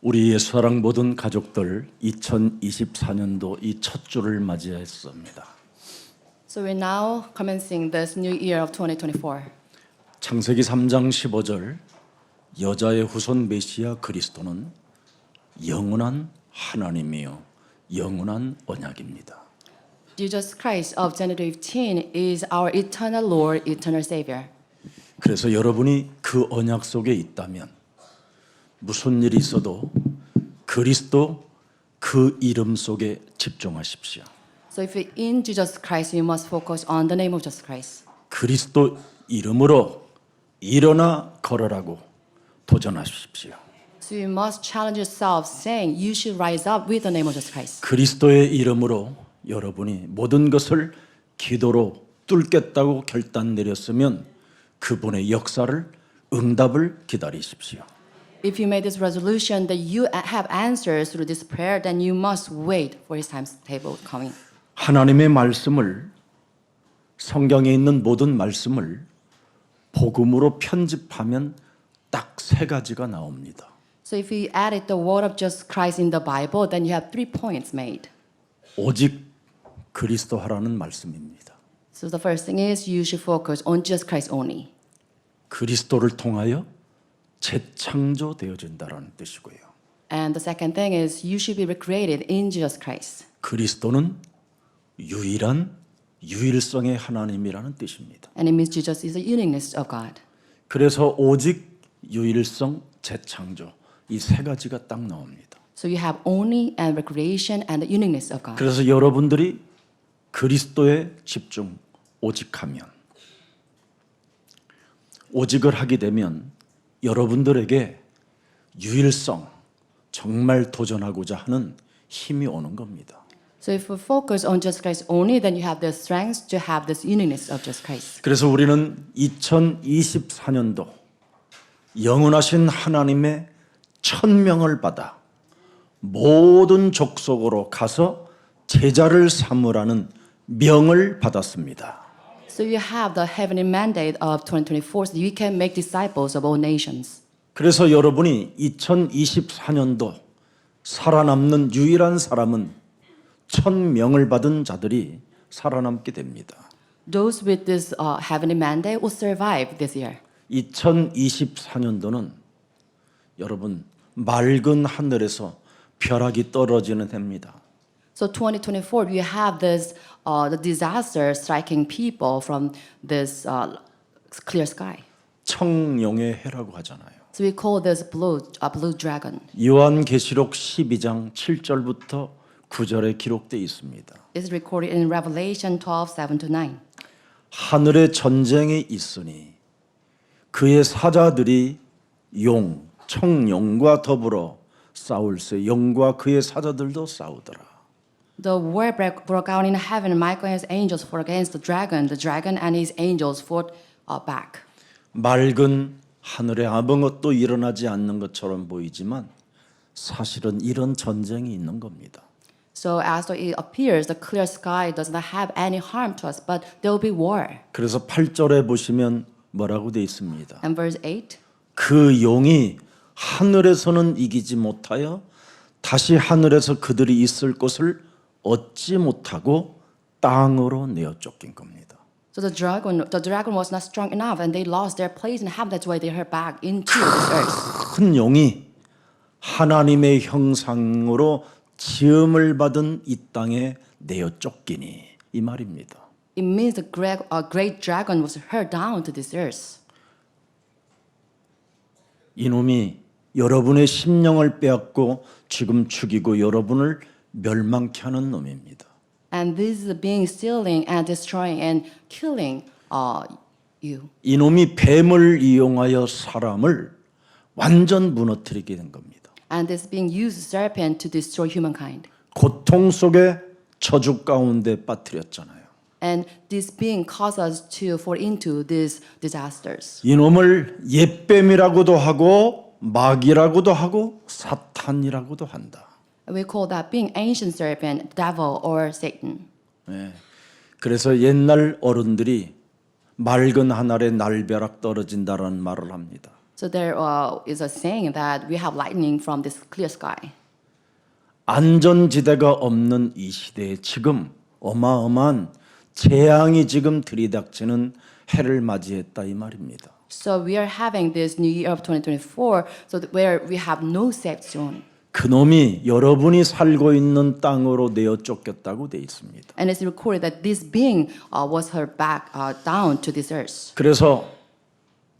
우리의 사랑 모든 가족들 2024년도 이 첫 주를 맞이했습니다. So we're now commencing this new year of 2024. 창세기 3장 15절 여자의 후손 메시아 그리스도는 영원한 하나님이요 영원한 언약입니다. Jesus Christ of Genesis 15 is our eternal Lord, eternal Savior. 그래서 여러분이 그 언약 속에 있다면 무슨 일이 있어도 그리스도 그 이름 속에 집중하십시오. So if you're in Jesus Christ, you must focus on the name of Jesus Christ. 그리스도 이름으로 일어나 걸어라고 도전하십시오. So you must challenge yourself saying you should rise up with the name of Jesus Christ. 그리스도의 이름으로 여러분이 모든 것을 기도로 뚫겠다고 결단 내렸으면 그분의 역사를 응답을 기다리십시오. If you made this resolution that you have answers through this prayer, then you must wait for His timetable coming. 하나님의 말씀을 성경에 있는 모든 말씀을 복음으로 편집하면 딱 세 가지가 나옵니다. So if you added the word of Jesus Christ in the Bible, then you have 3 points made. 오직 그리스도 하라는 말씀입니다. So the first thing is you should focus on Jesus Christ only. 그리스도를 통하여 재창조되어진다라는 뜻이고요. And the second thing is you should be recreated in Jesus Christ. 그리스도는 유일한 유일성의 하나님이라는 뜻입니다. And it means Jesus is the uniqueness of God. 그래서 오직 유일성, 재창조 이 세 가지가 딱 나옵니다. So you have only and recreation and the uniqueness of God. 그래서 여러분들이 그리스도에 집중 오직하면 오직을 하게 되면 여러분들에게 유일성 정말 도전하고자 하는 힘이 오는 겁니다. So if we focus on Jesus Christ only, then you have the strength to have this uniqueness of Jesus Christ. 그래서 우리는 2024년도 영원하신 하나님의 천명을 받아 모든 족속으로 가서 제자를 삼으라는 명을 받았습니다. So you have the heavenly mandate of 2024 so you can make disciples of all nations. 그래서 여러분이 2024년도 살아남는 유일한 사람은 천명을 받은 자들이 살아남게 됩니다. Those with this heavenly mandate will survive this year. 2024년도는 여러분 맑은 하늘에서 벼락이 떨어지는 해입니다. So 2024, you have this the disaster striking people from this clear sky. 청룡의 해라고 하잖아요. So we call this blue dragon. 요한계시록 12장 7절부터 9절에 기록되어 있습니다. It's recorded in Revelation 12:7-9. 하늘에 전쟁이 있으니 그의 사자들이 용, 청룡과 더불어 싸울세 용과 그의 사자들도 싸우더라. The war broke out in heaven. Michael and his angels fought against the dragon and his angels fought back. 맑은 하늘에 아무것도 일어나지 않는 것처럼 보이지만 사실은 이런 전쟁이 있는 겁니다. So as though it appears, the clear sky does not have any harm to us, but there will be war. 그래서 8절에 보시면 뭐라고 되어 있습니다. And verse 8. 그 용이 하늘에서는 이기지 못하여 다시 하늘에서 그들이 있을 곳을 얻지 못하고 땅으로 내어 쫓긴 겁니다. So the dragon was not strong enough, and they lost their place in heaven. That's why they are back into this earth. 큰 용이 하나님의 형상으로 지음을 받은 이 땅에 내어 쫓기니 이 말입니다. It means the great dragon was hurled down to this earth. 이놈이 여러분의 심령을 빼앗고 지금 죽이고 여러분을 멸망케 하는 놈입니다. And this is being stealing and destroying and killing you. 이놈이 뱀을 이용하여 사람을 완전 무너뜨리게 된 겁니다. And this being used serpent to destroy humankind. 고통 속에 저주 가운데 빠뜨렸잖아요. And this being caused us to fall into these disasters. 이놈을 옛뱀이라고도 하고 마귀라고도 하고 사탄이라고도 한다. We call that being ancient serpent, devil, or Satan. 네. 그래서 옛날 어른들이 맑은 하늘에 날벼락 떨어진다라는 말을 합니다. So there is a saying that we have lightning from this clear sky. 안전지대가 없는 이 시대에 지금 어마어마한 재앙이 지금 들이닥치는 해를 맞이했다 이 말입니다. So we are having this new year of 2024, so where we have no safe zone. 그놈이 여러분이 살고 있는 땅으로 내어 쫓겼다고 돼 있습니다. And it's recorded that this being was hurled back down to this earth. 그래서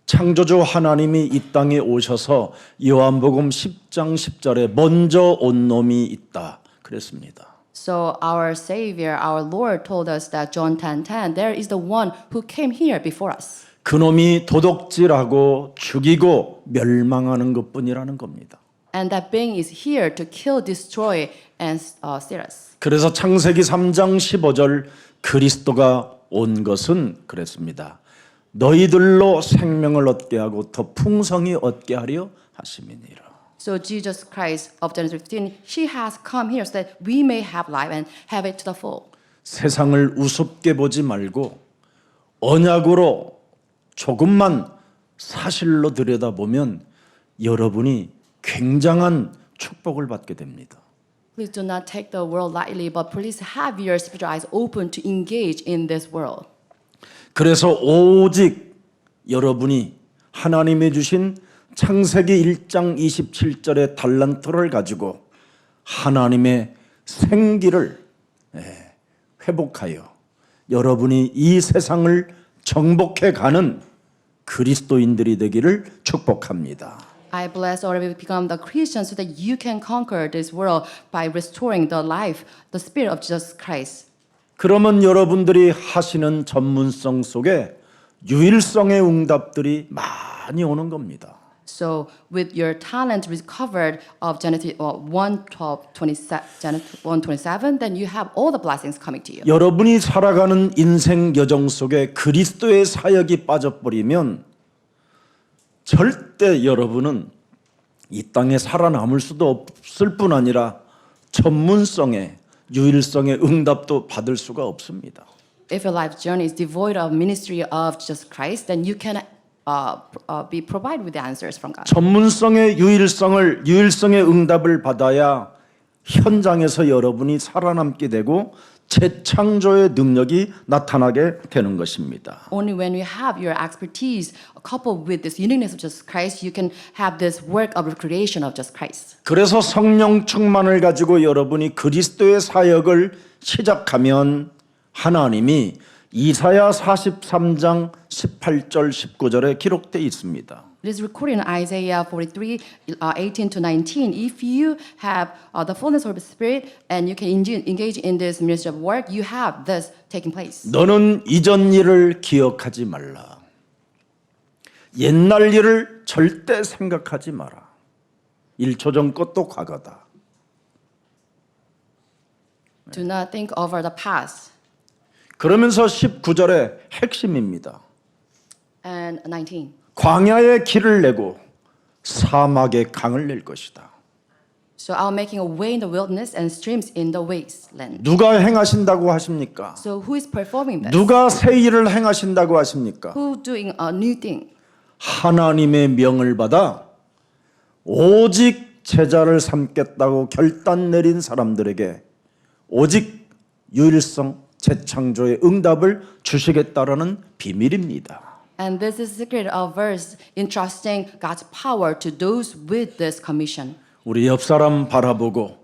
창조주 하나님이 이 땅에 오셔서 요한복음 10장 10절에 먼저 온 놈이 있다 그랬습니다. So our Savior, our Lord told us that John 10:10, there is the one who came here before us. 그놈이 도둑질하고 죽이고 멸망하는 것뿐이라는 겁니다. And that being is here to kill, destroy, and steal us. 그래서 창세기 3장 15절 그리스도가 온 것은 그랬습니다. 너희들로 생명을 얻게 하고 더 풍성히 얻게 하려 하심이니라. So Jesus Christ of Genesis 15, she has come here so that we may have life and have it to the full. 세상을 우습게 보지 말고 언약으로 조금만 사실로 들여다보면 여러분이 굉장한 축복을 받게 됩니다. Please do not take the world lightly, but please have your spiritual eyes open to engage in this world. 그래서 오직 여러분이 하나님이 주신 창세기 1장 27절의 달란트를 가지고 하나님의 생기를 회복하여 여러분이 이 세상을 정복해 가는 그리스도인들이 되기를 축복합니다. I bless all of you become the Christians so that you can conquer this world by restoring the life, the spirit of Jesus Christ. 그러면 여러분들이 하시는 전문성 속에 유일성의 응답들이 많이 오는 겁니다. So with your talent recovered of Genesis 1:12, Genesis 1:27, then you have all the blessings coming to you. 여러분이 살아가는 인생 여정 속에 그리스도의 사역이 빠져버리면 절대 여러분은 이 땅에 살아남을 수도 없을 뿐 아니라 전문성의 유일성의 응답도 받을 수가 없습니다. If your life journey is devoid of ministry of Jesus Christ, then you can be provided with the answers from God. 전문성의 유일성의 응답을 받아야 현장에서 여러분이 살아남게 되고 재창조의 능력이 나타나게 되는 것입니다. Only when you have your expertise coupled with this uniqueness of Jesus Christ, you can have this work of recreation of Jesus Christ. 그래서 성령 충만을 가지고 여러분이 그리스도의 사역을 시작하면 하나님이 이사야 43장 18절 19절에 기록되어 있습니다. It is recorded in Isaiah 43, 18 to 19. If you have the fullness of the Spirit and you can engage in this ministry of work, you have this taking place. 너는 이전 일을 기억하지 말라. 옛날 일을 절대 생각하지 마라. 1초 전 것도 과거다. Do not think over the past. 그러면서 19절의 핵심입니다. And 19. 광야에 길을 내고 사막에 강을 낼 것이다. So I'm making a way in the wilderness and streams in the wasteland. 누가 행하신다고 하십니까? So who is performing this? 누가 새 일을 행하신다고 하십니까? Who doing a new thing? 하나님의 명을 받아 오직 제자를 삼겠다고 결단 내린 사람들에게 오직 유일성 재창조의 응답을 주시겠다라는 비밀입니다. And this is the secret of verse entrusting God's power to those with this commission. 우리 옆 사람 바라보고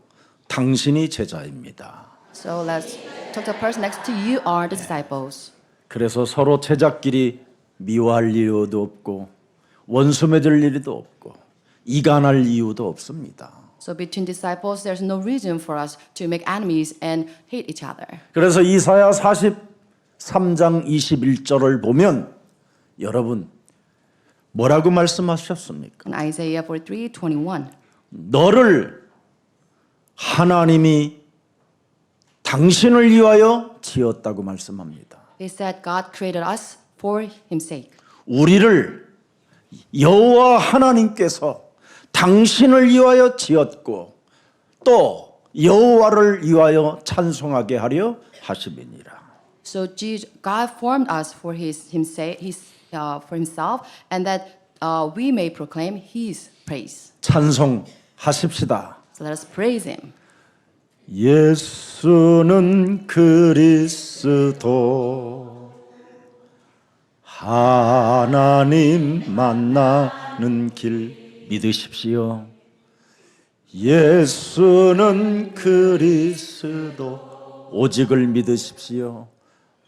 당신이 제자입니다. So let's talk to the person next to you are the disciples. 그래서 서로 제자끼리 미워할 이유도 없고 원수 맺을 일도 없고 이간할 이유도 없습니다. So between disciples, there's no reason for us to make enemies and hate each other. 그래서 이사야 43장 21절을 보면 여러분 뭐라고 말씀하셨습니까? In Isaiah 43:21, 너를 하나님이 당신을 위하여 지었다고 말씀합니다. he said God created us for His sake. 우리를 여호와 하나님께서 당신을 위하여 지었고 또 여호와를 위하여 찬송하게 하려 하심이니라. So God formed us for Himself, and that we may proclaim His praise. 찬송하십시다. So let us praise Him. 예수는 그리스도 하나님 만나는 길 믿으십시오. 예수는 그리스도 오직을 믿으십시오.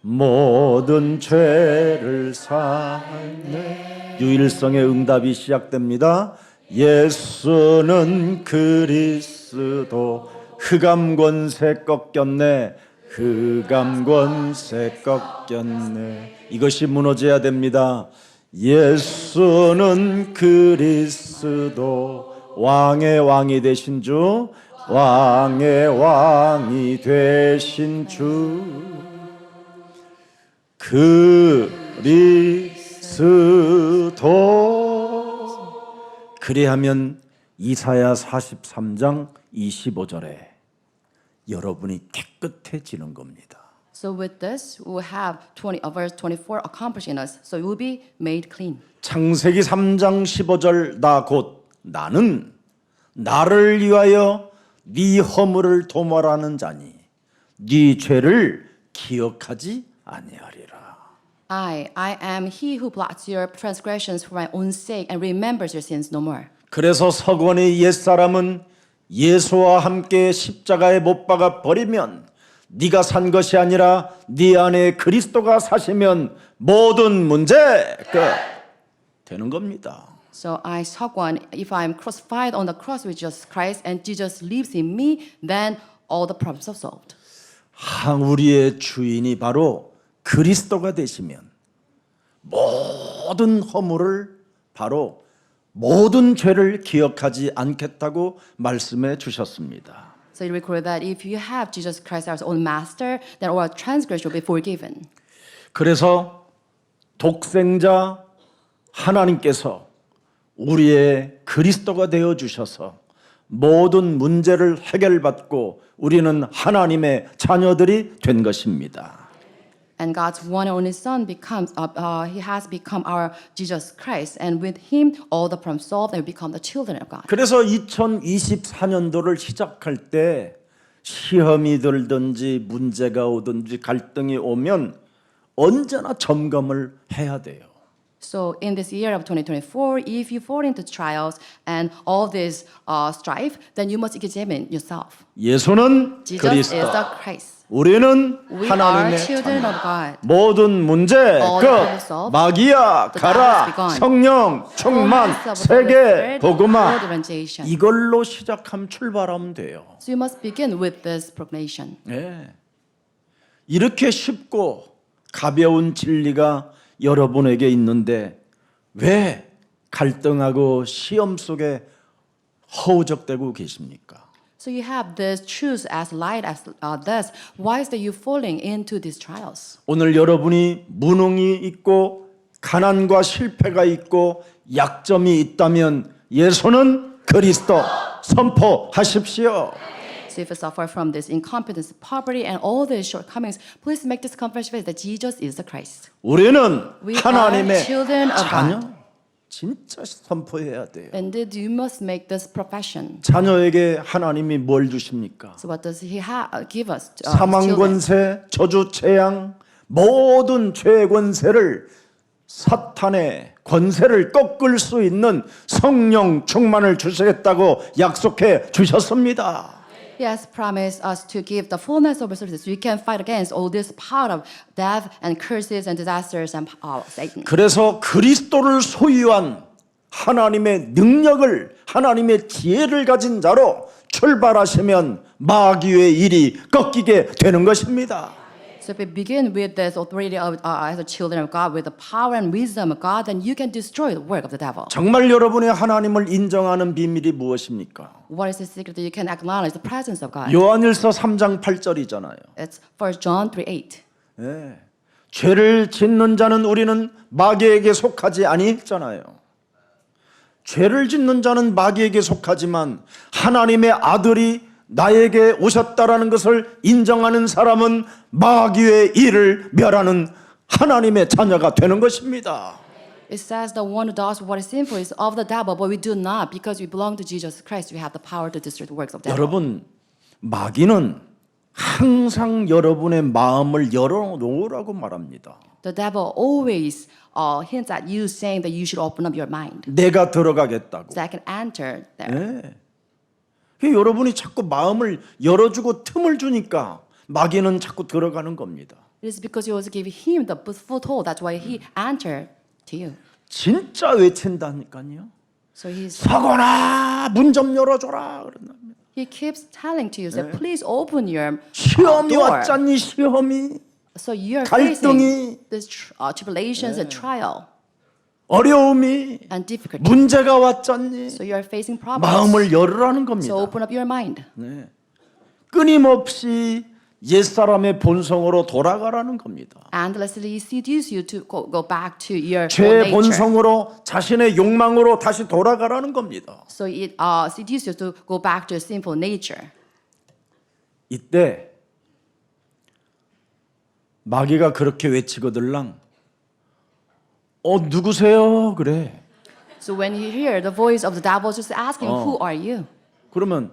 모든 죄를 사하네. 유일성의 응답이 시작됩니다. 예수는 그리스도 흑암 권세 꺾였네. 흑암 권세 꺾였네. 이것이 무너져야 됩니다. 예수는 그리스도 왕의 왕이 되신 주, 왕의 왕이 되신 주, 그리스도. 그리하면 이사야 43장 25절에 여러분이 깨끗해지는 겁니다. So with this, we will have verse 24 accomplished in us. So you will be made clean. 창세기 3장 15절 나 곧 나는 나를 위하여 네 허물을 도말하는 자니 네 죄를 기억하지 아니하리라. I am he who blots your transgressions for my own sake and remembers your sins no more. 그래서 서건의 옛사람은 예수와 함께 십자가에 못 박아 버리면 네가 산 것이 아니라 네 안에 그리스도가 사시면 모든 문제 끝 되는 겁니다. So I Seokwan, if I am crucified on the cross with Jesus Christ and Jesus lives in me, then all the problems are solved. 우리의 주인이 바로 그리스도가 되시면 모든 허물을 바로 모든 죄를 기억하지 않겠다고 말씀해 주셨습니다. So you record that if you have Jesus Christ as own master, then all transgression will be forgiven. 그래서 독생자 하나님께서 우리의 그리스도가 되어 주셔서 모든 문제를 해결받고 우리는 하나님의 자녀들이 된 것입니다. And God's one and only Son he has become our Jesus Christ, and with Him all the problems solved, and we become the children of God. 그래서 2024년도를 시작할 때 시험이 들든지 문제가 오든지 갈등이 오면 언제나 점검을 해야 돼요. So in this year of 2024, if you fall into trials and all this strife, then you must examine yourself. 예수는 Jesus 그리스도, is the Christ. 우리는 We are 하나님의 children 자녀. of God. 모든 문제 All the problems 끝, solved. 마귀야 The 가라, battle is begun. 성령 충만, Fullness of the Holy 세계 Spirit, 복음화 full differentiation. 이걸로 시작하면 출발하면 돼요. So you must begin with this proclamation. 네. 이렇게 쉽고 가벼운 진리가 여러분에게 있는데 왜 갈등하고 시험 속에 허우적대고 계십니까? So you have this truth as light as this. Why is that you falling into these trials? 오늘 여러분이 무능이 있고 가난과 실패가 있고 약점이 있다면 예수는 그리스도 선포하십시오. So if you suffer from this incompetence, poverty, and all these shortcomings, please make this confession that Jesus is the Christ. 우리는 We 하나님의 are children of 자녀. God. 진짜 선포해야 돼요. And you must make this profession. 자녀에게 하나님이 뭘 주십니까? So what does He give us? 사망 children? 권세, 저주 재앙, 모든 죄 권세를 사탄의 권세를 꺾을 수 있는 성령 충만을 주시겠다고 약속해 주셨습니다. He has promised us to give the fullness of resources. We can fight against all this power of death and curses and disasters and Satan. 그래서 그리스도를 소유한 하나님의 능력을 하나님의 지혜를 가진 자로 출발하시면 마귀의 일이 꺾이게 되는 것입니다. So if we begin with this authority of as a children of God, with the power and wisdom of God, then you can destroy the work of the devil. 정말 여러분의 하나님을 인정하는 비밀이 무엇입니까? What is the secret that you can acknowledge the presence of God? 요한일서 3장 8절이잖아요. It's 1 John 3:8. 네. 죄를 짓는 자는 우리는 마귀에게 속하지 아니했잖아요. 죄를 짓는 자는 마귀에게 속하지만 하나님의 아들이 나에게 오셨다라는 것을 인정하는 사람은 마귀의 일을 멸하는 하나님의 자녀가 되는 것입니다. It says the one who does what is sinful is of the devil, but we do not because we belong to Jesus Christ. We have the power to destroy the works of the devil. 여러분, 마귀는 항상 여러분의 마음을 열어놓으라고 말합니다. The devil always hints at you saying that you should open up your mind 내가 들어가겠다고. so I can enter there. 네. 여러분이 자꾸 마음을 열어주고 틈을 주니까 마귀는 자꾸 들어가는 겁니다. It is because you also give him the foothold. That's why he entered to you. 진짜 외친다니까요. So 서거나 문 좀 열어줘라 그런답니다. he keeps telling to you, say, please open your 시험이 door. 왔잖니 시험이. So you are 갈등이, facing this tribulations and trial 어려움이 and difficulty. 문제가 왔잖니. So you are facing problems. 마음을 열으라는 겁니다. So open up your mind. 네. 끊임없이 옛사람의 본성으로 돌아가라는 겁니다. Endlessly seduce you to go back to your own 죄의 nature. 본성으로 자신의 욕망으로 다시 돌아가라는 겁니다. So it seduces you to go back to your sinful nature. 이때 마귀가 그렇게 외치거들랑 누구세요? 그래. So when you hear the voice of the devil just asking, who are you? 그러면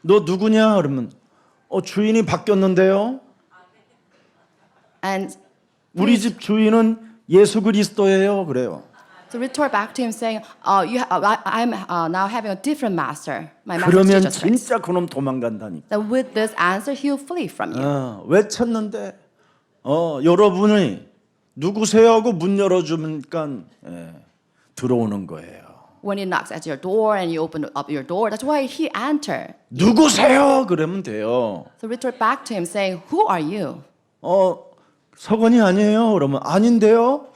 너 누구냐? 그러면 주인이 바뀌었는데요. And 우리 집 주인은 예수 그리스도예요. 그래요. to retort back to him saying, I'm now having a different master. My master is 그러면 Jesus Christ. 진짜 그놈 도망간다니까. That with this answer, he'll flee from you. 외쳤는데 여러분이 누구세요 하고 문 열어주니까 들어오는 거예요. When he knocks at your door and you open up your door, that's why he entered. 누구세요? 그러면 돼요. So retort back to him saying, who are you? 서건이 아니에요. 그러면 아닌데요.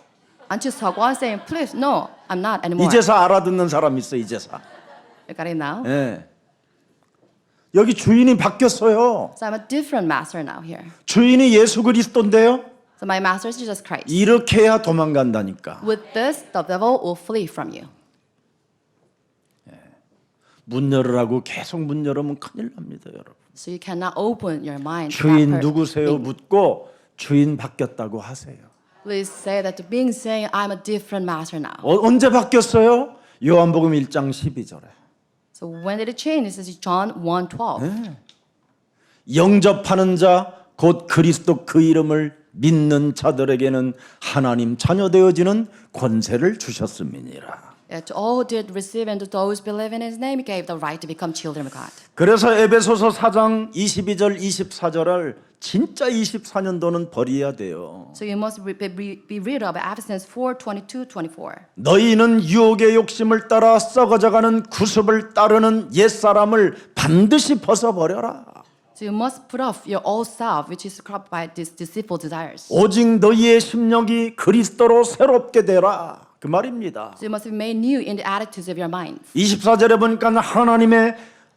Until Sagwan saying, please, no, I'm not anymore. 이제서 알아듣는 사람 있어. 이제서. You got it now? 여기 주인이 바뀌었어요. So I'm a different master now here. 주인이 예수 그리스도인데요. So my master is Jesus Christ. 이렇게 해야 도망간다니까. With this, the devil will flee from you. 문 열으라고 계속 문 열으면 큰일 납니다, 여러분. So you cannot open your mind. to 주인 that 누구세요? thing. 묻고 주인 바뀌었다고 하세요. Please say that to being saying, I'm a different master now. 언제 바뀌었어요? 요한복음 1장 12절에. So when did it change? It says John 1:12. 영접하는 자 곧 그리스도 그 이름을 믿는 자들에게는 하나님 자녀 되어지는 권세를 주셨음이니라. To all who did receive and to those who believe in his name, he gave the right to become children of God. 그래서 에베소서 4장 22절 24절을 진짜 24년도는 버려야 돼요. So you must be rid of Ephesians 4:22-24. 너희는 유혹의 욕심을 따라 썩어져가는 구습을 따르는 옛사람을 반드시 벗어버려라. So you must put off your old self, which is corrupted by these deceitful desires. 오직 너희의 심령이 그리스도로 새롭게 되라. 그 말입니다. So you must be made new in the attitudes of your minds. 24절에 보니까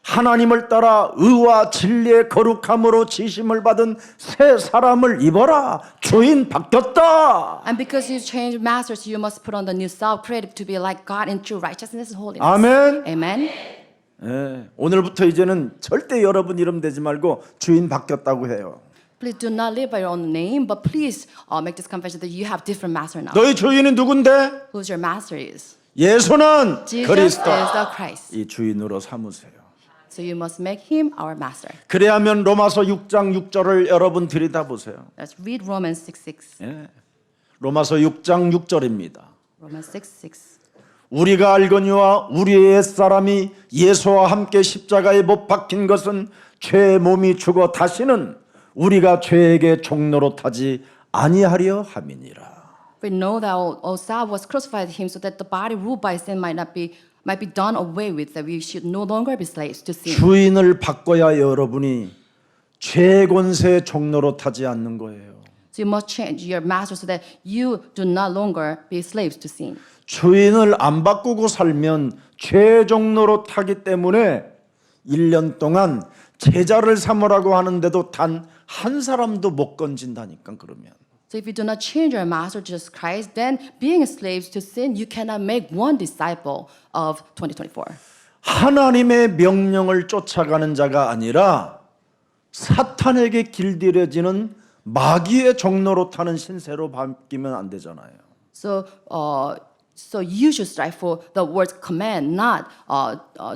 하나님을 따라 의와 진리의 거룩함으로 지심을 받은 새 사람을 입어라. 주인 바뀌었다. And because you change masters, you must put on the new self, created to be like God in true righteousness and holiness. 아멘. Amen. 오늘부터 이제는 절대 여러분 이름 대지 말고 주인 바뀌었다고 해요. Please do not live by your own name, but please make this confession that you have different master now. 너희 주인이 누군데? Who's your master is? 예수는 Jesus 그리스도. is the Christ. 이 주인으로 삼으세요. So you must make him our master. 그래야면 로마서 6장 6절을 여러분 들여다보세요. Let's read Romans 6:6. 로마서 6장 6절입니다. Romans 6:6. 우리가 알거니와 우리의 옛사람이 예수와 함께 십자가에 못 박힌 것은 죄의 몸이 죽어 다시는 우리가 죄에게 종노릇하지 아니하려 함이니라. We know that our self was crucified to him so that the body ruled by sin might be done away with, that we should no longer be slaves to sin. 주인을 바꿔야 여러분이 죄 권세에 종노릇하지 않는 거예요. So you must change your master so that you do not longer be slaves to sin. 주인을 안 바꾸고 살면 죄 종노릇하기 때문에 1년 동안 제자를 삼으라고 하는데도 단 한 사람도 못 건진다니까 그러면. So if you do not change your master Jesus Christ, then being slaves to sin, you cannot make one disciple of 2024. 하나님의 명령을 쫓아가는 자가 아니라 사탄에게 길들여지는 마귀의 종노릇하는 신세로 바뀌면 안 되잖아요. So So you should strive for the word's command, not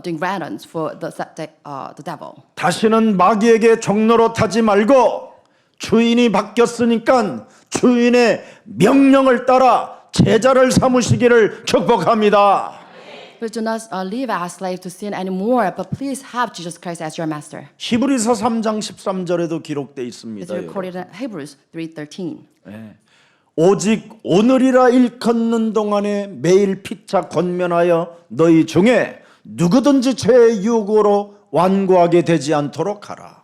doing randoms for the devil. 다시는 마귀에게 종로로 타지 말고 주인이 바뀌었으니까 주인의 명령을 따라 제자를 삼으시기를 축복합니다. But do not live as slave to sin anymore, but please have Jesus Christ as your master. 히브리서 3장 13절에도 기록되어 It's 있습니다. recorded in Hebrews 3:13. 오직 오늘이라 일컫는 동안에 매일 피차 권면하여 너희 중에 누구든지 죄의 유혹으로 완고하게 되지 않도록 하라.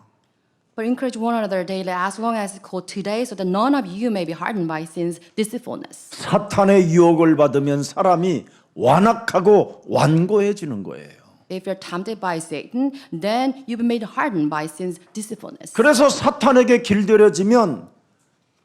But encourage one another daily as long as it's called today, so that none of you may be hardened by sin's deceitfulness. 사탄의 유혹을 받으면 사람이 완악하고 완고해지는 거예요. If you're tempted by Satan, then you'll be made hardened by sin's deceitfulness. 그래서 사탄에게 길들여지면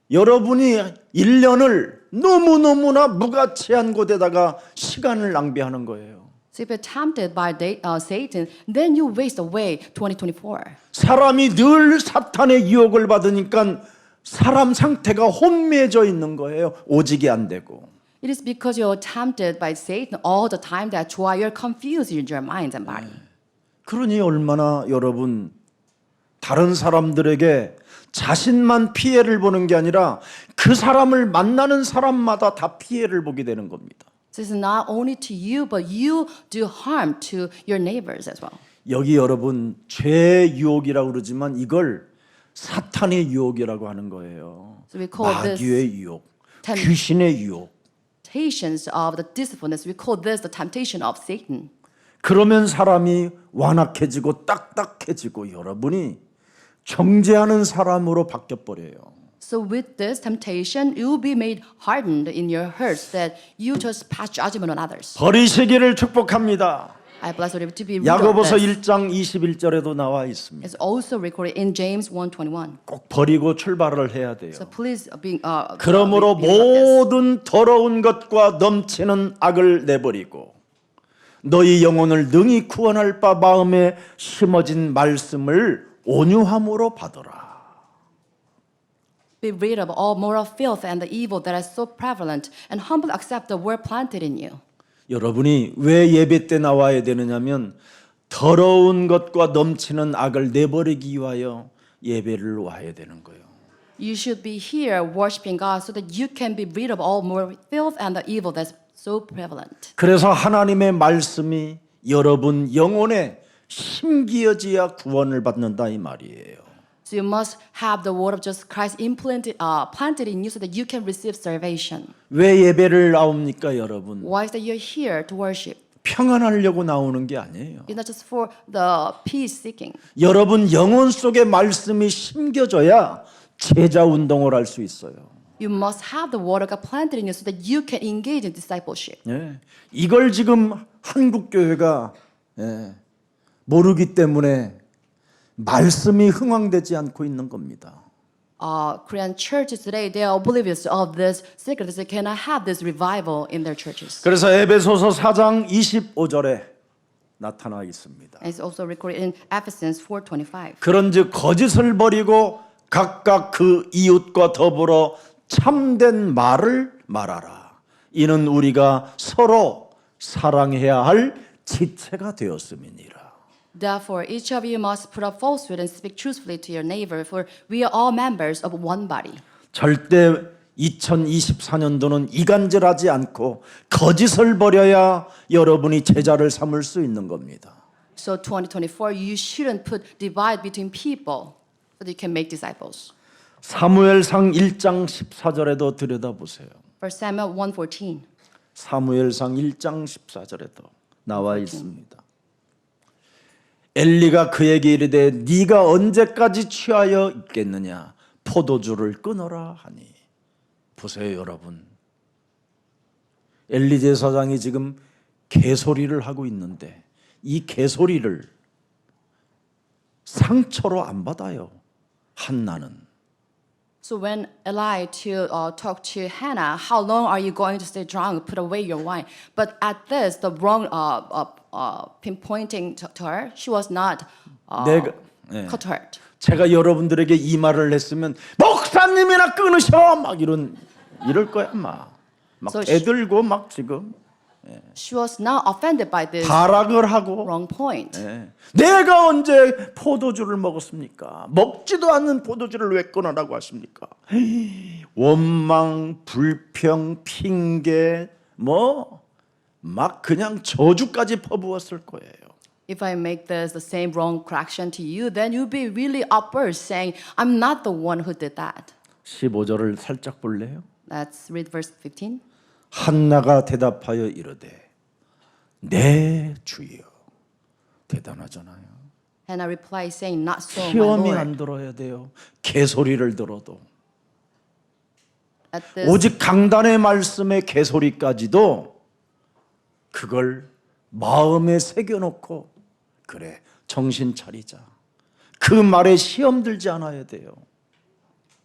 여러분이 1년을 너무너무나 무가치한 곳에다가 시간을 낭비하는 거예요. So if you're tempted by Satan, then you waste away 2024. 사람이 늘 사탄의 유혹을 받으니까 사람 상태가 혼미해져 있는 거예요. 오직이 안 되고. It is because you're tempted by Satan all the time that's why you're confused in your mind and body. 그러니 얼마나 여러분 다른 사람들에게 자신만 피해를 보는 게 아니라 그 사람을 만나는 사람마다 다 피해를 보게 되는 겁니다. This is not only to you, but you do harm to your neighbors as well. 여기 여러분 죄의 유혹이라고 그러지만 이걸 사탄의 유혹이라고 하는 거예요. So we call this 마귀의 유혹, temp- 귀신의 유혹. temptations of the deceitfulness. We call this the temptation of Satan. 그러면 사람이 완악해지고 딱딱해지고 여러분이 정죄하는 사람으로 바뀌어 버려요. So with this temptation, you will be made hardened in your hurts that you just pass judgment on others. 버리시기를 축복합니다. I bless you to be rid of 야고보서 this. 1장 21절에도 나와 있습니다. It's also recorded in James 1:21. 꼭 버리고 출발을 해야 돼요. So please 그러므로 be rid of this. 모든 더러운 것과 넘치는 악을 내버리고 너희 영혼을 능히 구원할 바 마음에 심어진 말씀을 온유함으로 받으라. Be rid of all moral filth and the evil that is so prevalent, and humbly accept the word planted in you. 여러분이 왜 예배 때 나와야 되느냐면 더러운 것과 넘치는 악을 내버리기 위하여 예배를 와야 되는 거예요. You should be here worshiping God so that you can be rid of all moral filth and the evil that's so prevalent. 그래서 하나님의 말씀이 여러분 영혼에 심기어져야 구원을 받는다 이 말이에요. So you must have the word of Jesus Christ planted in you so that you can receive salvation. 왜 예배를 나옵니까, 여러분? Why is that you're here to worship? 평안하려고 나오는 게 아니에요. It's not just for the peace seeking. 여러분 영혼 속에 말씀이 심겨져야 제자 운동을 할 수 있어요. You must have the word of God planted in you so that you can engage in discipleship. 예. 이걸 지금 한국 교회가 모르기 때문에 말씀이 흥황되지 않고 있는 겁니다. Korean churches today, they are oblivious of this secret. They cannot have this revival in their churches. 그래서 에베소서 4장 25절에 나타나 있습니다. And it's also recorded in Ephesians 4:25. 그런즉 거짓을 버리고 각각 그 이웃과 더불어 참된 말을 말하라. 이는 우리가 서로 사랑해야 할 지체가 되었음이니라. Therefore, each of you must put up falsehood and speak truthfully to your neighbor, for we are all members of one body. 절대 2024년도는 이간질하지 않고 거짓을 버려야 여러분이 제자를 삼을 수 있는 겁니다. So 2024, you shouldn't put divide between people so that you can make disciples. 사무엘상 1장 14절에도 들여다보세요. 1 Samuel 1:14. 사무엘상 1장 14절에도 나와 있습니다. 엘리가 그에게 이르되 네가 언제까지 취하여 있겠느냐 포도주를 끊어라 하니. 보세요 여러분, 엘리 제사장이 지금 개소리를 하고 있는데 이 개소리를 상처로 안 받아요 한나는. So when Eli talked to Hannah, how long are you going to stay drunk? Put away your wine. But at this, the wrong pinpointing to her, she was not cut hurt. 제가 여러분들에게 이 말을 했으면 목사님이나 끊으셔 막 이럴 거야 막 So 대들고 막 지금. She was not offended by this 발악을 하고 wrong point. 내가 언제 포도주를 먹었습니까? 먹지도 않는 포도주를 왜 끊으라고 하십니까? 원망, 불평, 핑계 막 그냥 저주까지 퍼부었을 거예요. If I make this the same wrong correction to you, then you'll be really upwards saying, I'm not the one who did that. 15절을 살짝 볼래요? Let's read verse 15. 한나가 대답하여 이르되 네 주여. 대단하잖아요. Hannah replied, saying, Not so, my 시험이 Lord. 안 들어야 돼요. 개소리를 들어도. At this, 오직 강단의 말씀의 개소리까지도 그걸 마음에 새겨놓고 그래 정신 차리자. 그 말에 시험 들지 않아야 돼요.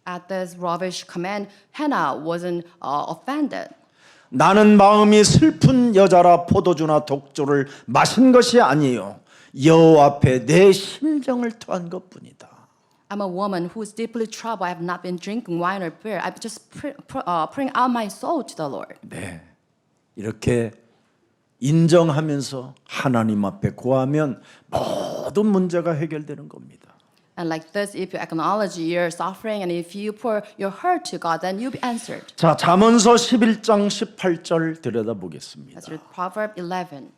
at this rubbish command, Hannah wasn't offended. 나는 마음이 슬픈 여자라 포도주나 독주를 마신 것이 아니요 여호와 앞에 내 심정을 토한 것뿐이다. I'm a woman who is deeply troubled. I have not been drinking wine or beer. I'm just pouring out my soul to the Lord. 네, 이렇게 인정하면서 하나님 앞에 고하면 모든 문제가 해결되는 겁니다. And like this, if you acknowledge your suffering and if you pour your heart to God, then you'll be answered. 자, 잠언서 11장 18절 들여다보겠습니다. Let's read Proverbs 11,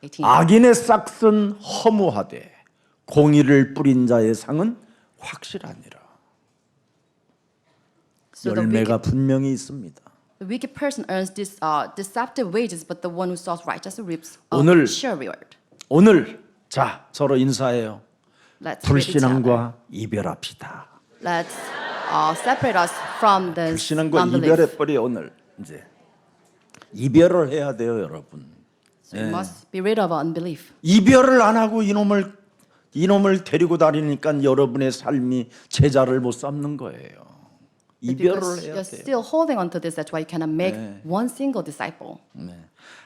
18. 악인의 싹은 허무하되 공의를 뿌린 자의 상은 확실하니라. So the 열매가 분명히 있습니다. wicked person earns deceptive wages, but the one who sows righteous reaps a 오늘- sure reward. 오늘 자 서로 인사해요. Let's greet each other. 불신앙과 이별합시다. Let's separate us from this 불신앙과 unbelief. 이별해버려. 오늘 이제 이별을 해야 돼요, 여러분. So we must be rid of unbelief. 이별을 안 하고 이놈을 데리고 다니니까 여러분의 삶이 제자를 못 삼는 거예요. 이별을 Because 해야 you're 돼요. still holding on to this, that's why you cannot make one single disciple.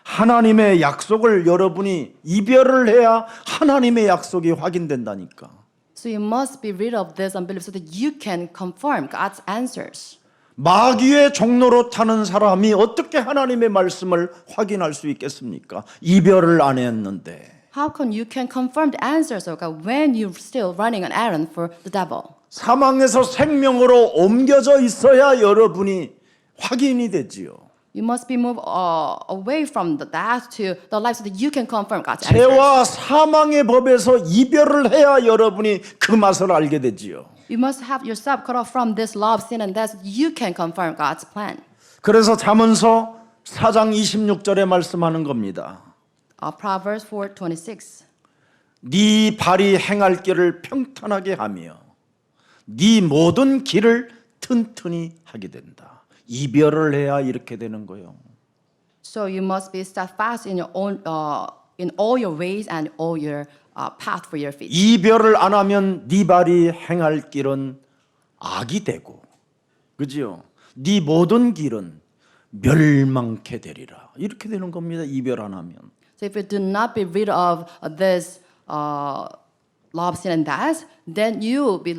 하나님의 약속을 여러분이 이별을 해야 하나님의 약속이 확인된다니까. So you must be rid of this unbelief so that you can confirm God's answers. 마귀의 종로로 타는 사람이 어떻게 하나님의 말씀을 확인할 수 있겠습니까? 이별을 안 했는데. How come you can confirm the answers of God when you're still running an errand for the devil? 사망에서 생명으로 옮겨져 있어야 여러분이 확인이 되지요. You must be moved away from the death to the life so that you can confirm God's answers. 죄와 사망의 법에서 이별을 해야 여러분이 그 맛을 알게 되지요. You must have yourself cut off from this law of sin and death so that you can confirm God's plan. 그래서 잠언서 4장 26절에 말씀하는 겁니다. Proverbs 4:26. 네 발이 행할 길을 평탄하게 하며 네 모든 길을 튼튼히 하게 된다. 이별을 해야 이렇게 되는 거예요. So you must be steadfast in your own, in all your ways and all your path for your feet. 이별을 안 하면 네 발이 행할 길은 악이 되고, 그지요? 네 모든 길은 멸망케 되리라. 이렇게 되는 겁니다. 이별 안 하면. So if you do not be rid of this law of sin and death, then you will be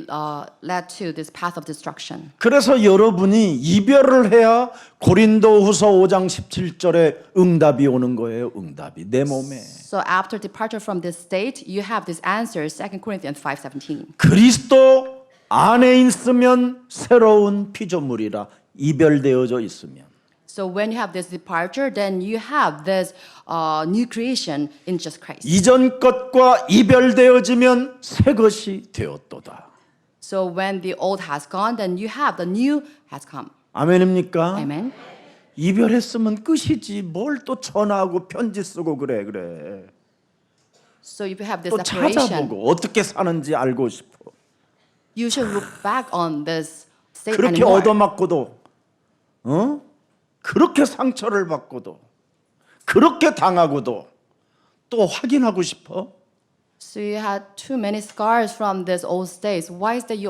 led to this path of destruction. 그래서 여러분이 이별을 해야 고린도후서 5장 17절에 응답이 오는 거예요. 응답이 내 몸에. So after departure from this state, you have this answer, 2 Corinthians 5:17. 그리스도 안에 있으면 새로운 피조물이라. 이별되어져 있으면. So when you have this departure, then you have this new creation in Jesus Christ. 이전 것과 이별되어지면 새 것이 되었도다. So when the old has gone, then you have the new has come. 아멘입니까? Amen. 이별했으면 끝이지. 뭘 또 전화하고 편지 쓰고 그래. So if you have this 또 separation, 찾아보고 어떻게 사는지 알고 싶어. you should look back on this state 그렇게 anymore. 얻어맞고도, 그렇게 상처를 받고도, 그렇게 당하고도 또 확인하고 싶어. So you had too many scars from this old states. Why is that you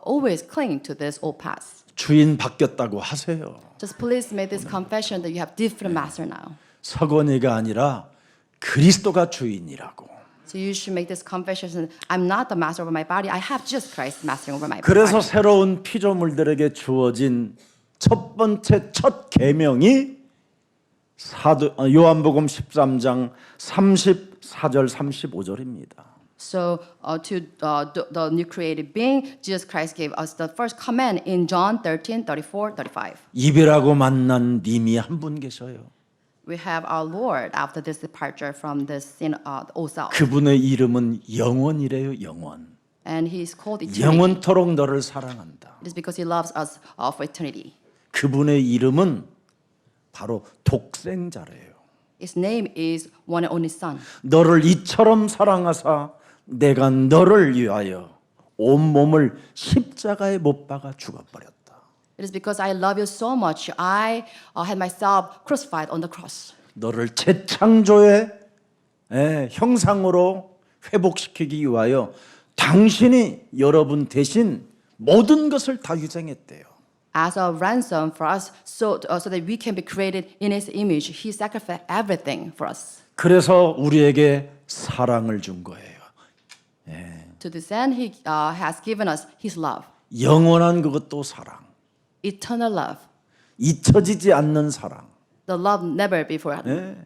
always cling to this old past? 주인 바뀌었다고 하세요. Just please make this confession that you have different master now. 서건이가 아니라 그리스도가 주인이라고. So you should make this confession. I'm not the master over my body. I have Jesus Christ mastering over my 그래서 body. 요한복음 13장 34절 35절입니다. So the new created being, Jesus Christ gave us the first command in John 13, 34, 35. 이별하고 만난 님이 한 분 계셔요. We have our Lord after this departure from this sin, the old self. 그분의 이름은 영원이래요. 영원. And he is called eternity. 영원토록 너를 사랑한다. It is because he loves us for eternity. 그분의 이름은 바로 독생자래요. His name is one and only Son. 너를 이처럼 사랑하사 내가 너를 위하여 온몸을 십자가에 못 박아 죽어버렸다. It is because I love you so much, I had myself crucified on the cross. 너를 재창조의 형상으로 회복시키기 위하여 당신이 여러분 대신 모든 것을 다 희생했대요. As a ransom for us, so that we can be created in His image, He sacrificed everything for us. 그래서 우리에게 사랑을 준 거예요. To this end, He has given us His love, 영원한 그것도 사랑. eternal love, 잊혀지지 않는 사랑. the love never be forgotten.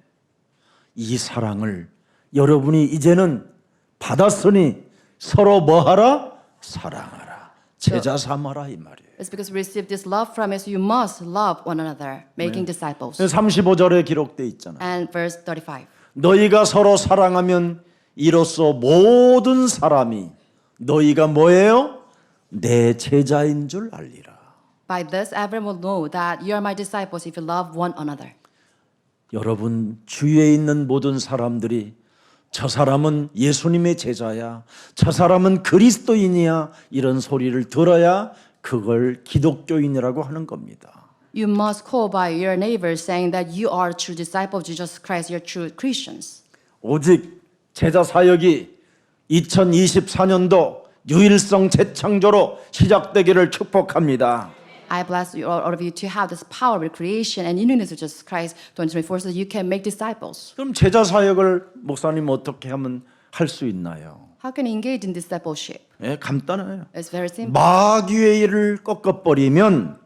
이 사랑을 여러분이 이제는 받았으니 서로 뭐하라? 사랑하라. 제자 삼아라 이 말이에요. It's because we receive this love from us, you must love one another, making disciples. 35절에 기록돼 있잖아요. And verse 35. 너희가 서로 사랑하면 이로써 모든 사람이 너희가 뭐예요? 내 제자인 줄 알리라. By this, everyone will know that you are my disciples if you love one another. 여러분 주위에 있는 모든 사람들이 저 사람은 예수님의 제자야, 저 사람은 그리스도인이야 이런 소리를 들어야 그걸 기독교인이라고 하는 겁니다. You must call by your neighbors saying that you are a true disciple of Jesus Christ, you're true Christians. 오직 제자 사역이 2024년도 유일성 재창조로 시작되기를 축복합니다. I bless you, all of you, to have this power of creation and uniqueness of Jesus Christ 2024 so that you can make disciples. 그럼 제자 사역을 목사님 어떻게 하면 할 수 있나요? How can you engage in discipleship? 간단해요. It's very simple. 마귀의 일을 꺾어버리면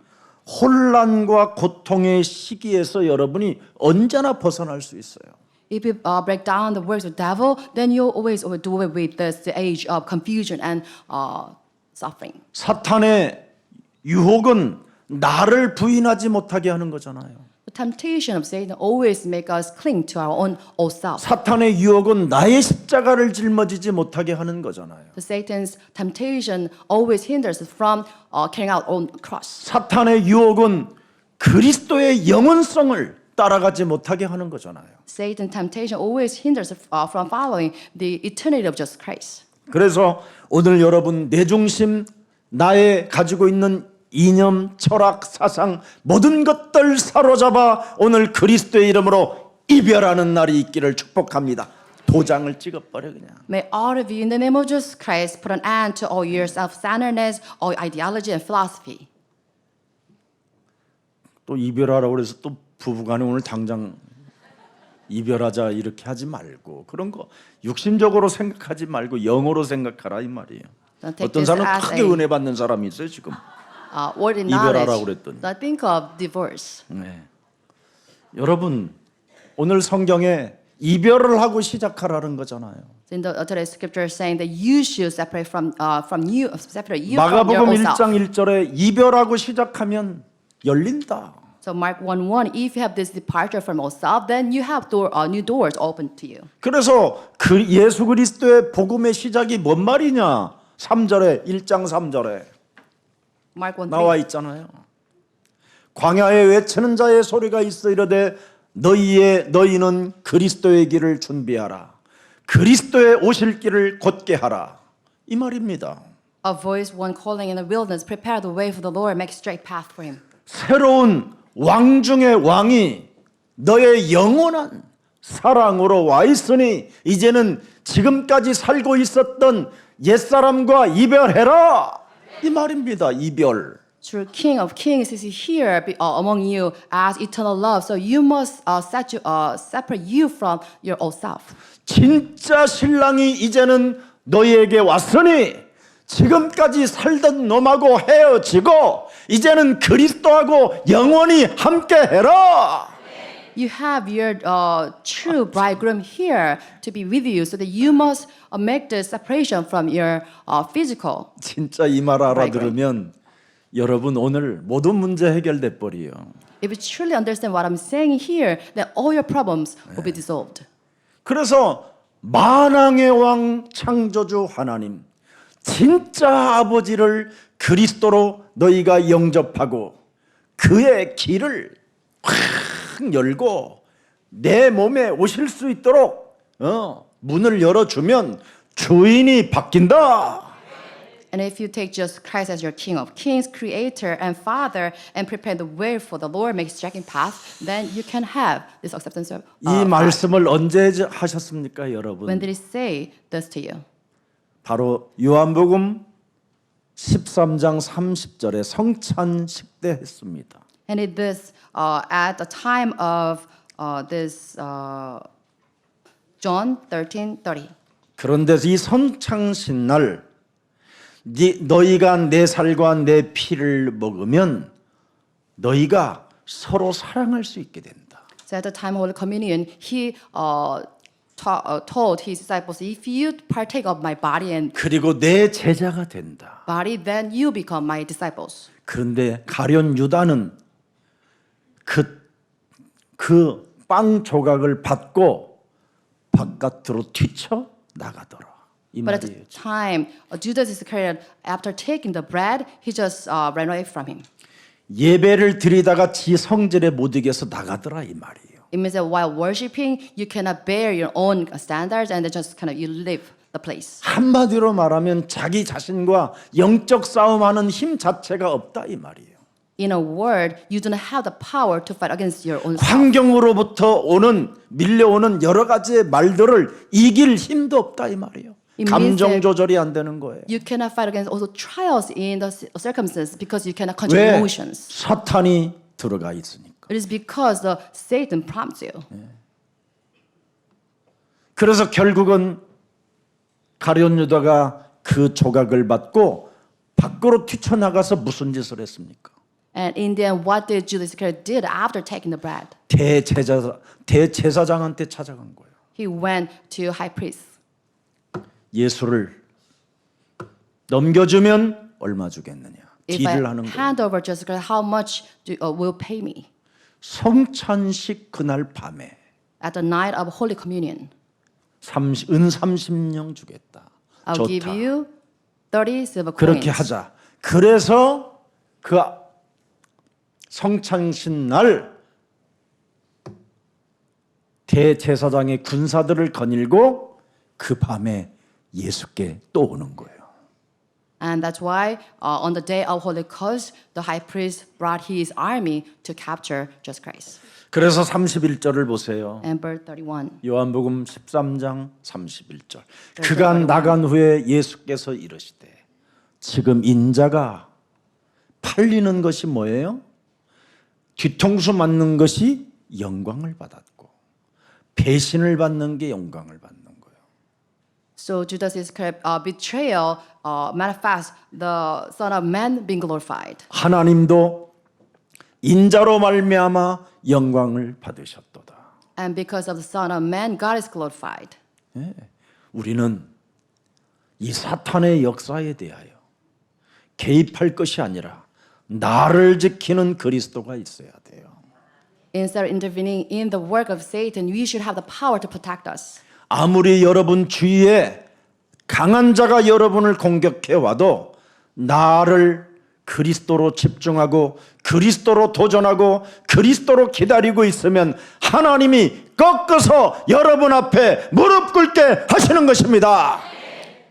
혼란과 고통의 시기에서 여러분이 언제나 벗어날 수 있어요. If you break down the works of the devil, then you'll always do away with the age of confusion and suffering. 사탄의 유혹은 나를 부인하지 못하게 하는 거잖아요. The temptation of Satan always make us cling to our own old self. 사탄의 유혹은 나의 십자가를 짊어지지 못하게 하는 거잖아요. The Satan's temptation always hinders us from carrying out our own cross. 사탄의 유혹은 그리스도의 영원성을 따라가지 못하게 하는 거잖아요. Satan's temptation always hinders us from following the eternity of Jesus Christ. 그래서 오늘 여러분 내 중심 나의 가지고 있는 이념, 철학, 사상 모든 것들 사로잡아 오늘 그리스도의 이름으로 이별하는 날이 있기를 축복합니다. 도장을 찍어버려 그냥. May all of you, in the name of Jesus Christ, put an end to all your self-centeredness, all ideology and philosophy. 또 이별하라고 그래서 또 부부간에 오늘 당장 이별하자 이렇게 하지 말고 그런 거 육신적으로 생각하지 말고 영어로 생각하라 이 말이에요. 어떤 사람은 크게 은혜 받는 사람이 있어요 지금. Word in 이별하라고 knowledge. 그랬더니. Now think of divorce. 네. 여러분 오늘 성경에 이별을 하고 시작하라는 거잖아요. In the today's scripture is saying that you should separate from you, separate you from your 마가복음 own self. 1장 1절에 이별하고 시작하면 열린다. So Mark 1:1, if you have this departure from yourself, then you have new doors open to you. 그래서 그 예수 그리스도의 복음의 시작이 뭔 말이냐? 3절에 1장 3절에 Mark 1:3. 나와 있잖아요. 광야에 외치는 자의 소리가 있어 이르되 너희는 그리스도의 길을 준비하라. 그리스도의 오실 길을 곧게 하라. 이 말입니다. A voice one calling in the wilderness, prepare the way for the Lord, make straight path for him. 새로운 왕 중의 왕이 너의 영원한 사랑으로 와 있으니 이제는 지금까지 살고 있었던 옛사람과 이별해라. 이 말입니다. 이별. True King of Kings is here among you as eternal love. So you must separate you from your old self. 진짜 신랑이 이제는 너희에게 왔으니 지금까지 살던 놈하고 헤어지고 이제는 그리스도하고 영원히 함께 해라. you have your true bridegroom here to be with you, so that you must make the separation from your physical. 진짜 이 말 알아들으면 여러분 오늘 모든 문제 해결돼 버려요. If you truly understand what I'm saying here, then all your problems will be dissolved. 그래서 만왕의 왕 창조주 하나님 진짜 아버지를 그리스도로 너희가 영접하고 그의 길을 확 열고 내 몸에 오실 수 있도록 문을 열어주면 주인이 바뀐다. And if you take Jesus Christ as your King of Kings, Creator and Father, and prepare the way for the Lord, make straight path, then you can have this acceptance of 이 God. 말씀을 언제 하셨습니까, 여러분? When did He say this to you? 바로 요한복음 13장 30절에 성찬식 때 했습니다. And it this at the time of this John 13:30. 그런데 이 성찬식 날 너희가 내 살과 내 피를 먹으면 너희가 서로 사랑할 수 있게 된다. So at the time of Holy Communion, He told His disciples, if you partake of my body and 그리고 내 제자가 된다. body, then you become my disciples. 그런데 가룟 유다는 그 빵 조각을 받고 바깥으로 뛰쳐 나가더라. 이 But at the 말이에요. time, Judas Iscariot, after taking the bread, he just ran away from him. 예배를 드리다가 지 성질에 못 이겨서 나가더라 이 말이에요. It means that while worshiping, you cannot bear your own standards, and then just kind of you leave the place. 한마디로 말하면 자기 자신과 영적 싸움하는 힘 자체가 없다 이 말이에요. In a word, you do not have the power to fight against your own self. 환경으로부터 밀려오는 여러 가지의 말들을 이길 힘도 없다 이 말이에요. It means 감정 that 조절이 안 되는 거예요. You cannot fight against also trials in the circumstances because you cannot control 왜? emotions. 사탄이 들어가 있으니까. It is because Satan prompts you. 그래서 결국은 가룟 유다가 그 조각을 받고 밖으로 뛰쳐나가서 무슨 짓을 했습니까? And in the end, what did Judas Iscariot did after taking the bread? 대제사장한테 찾아간 거예요. He went to high priest. 예수를 넘겨주면 얼마 주겠느냐? If I 딜을 하는 거예요. hand over Jesus Christ, how much will pay me? 성찬식 그날 밤에 At the night of Holy Communion, 은 30령 주겠다. I'll give 좋다. you 30 silver 그렇게 coins. 하자. 그래서 그 성찬식 날 대제사장의 군사들을 거닐고 그 밤에 예수께 또 오는 거예요. And that's why on the day of Holocaust, the high priest brought his army to capture Jesus Christ. 그래서 31절을 보세요. And verse 31. 요한복음 13장 31절. 그가 나간 후에 예수께서 이르시되 지금 인자가 팔리는 것이 뭐예요? 뒤통수 맞는 것이 영광을 받았고 배신을 받는 게 영광을 받는 거예요. So Judas Iscariot betrayal manifests the Son of Man being glorified. 하나님도 인자로 말미암아 영광을 받으셨도다. And because of the Son of Man, God is glorified. 우리는 이 사탄의 역사에 대하여 개입할 것이 아니라 나를 지키는 그리스도가 있어야 돼요. Instead of intervening in the work of Satan, we should have the power to protect us. 아무리 여러분 주위에 강한 자가 여러분을 공격해 와도 나를 그리스도로 집중하고 그리스도로 도전하고 그리스도로 기다리고 있으면 하나님이 꺾어서 여러분 앞에 무릎 꿇게 하시는 것입니다.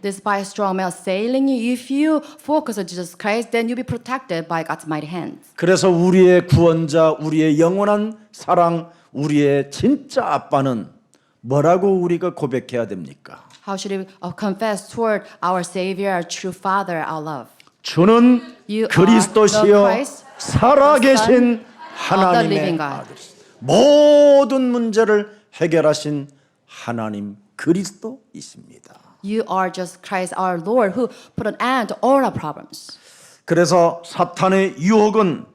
Despite strong men assailing you, if you focus on Jesus Christ, then you'll be protected by God's mighty hands. 그래서 우리의 구원자, 우리의 영원한 사랑, 우리의 진짜 아빠는 뭐라고 우리가 고백해야 됩니까? How should we confess toward our Savior, our true Father, our love? 주는 You are 그리스도시요 the Christ, 살아계신 the living 하나님의 God. 아들이시다. 모든 문제를 해결하신 하나님 그리스도이십니다. You are just Christ, our Lord, who put an end to all our problems. 그래서 사탄의 유혹은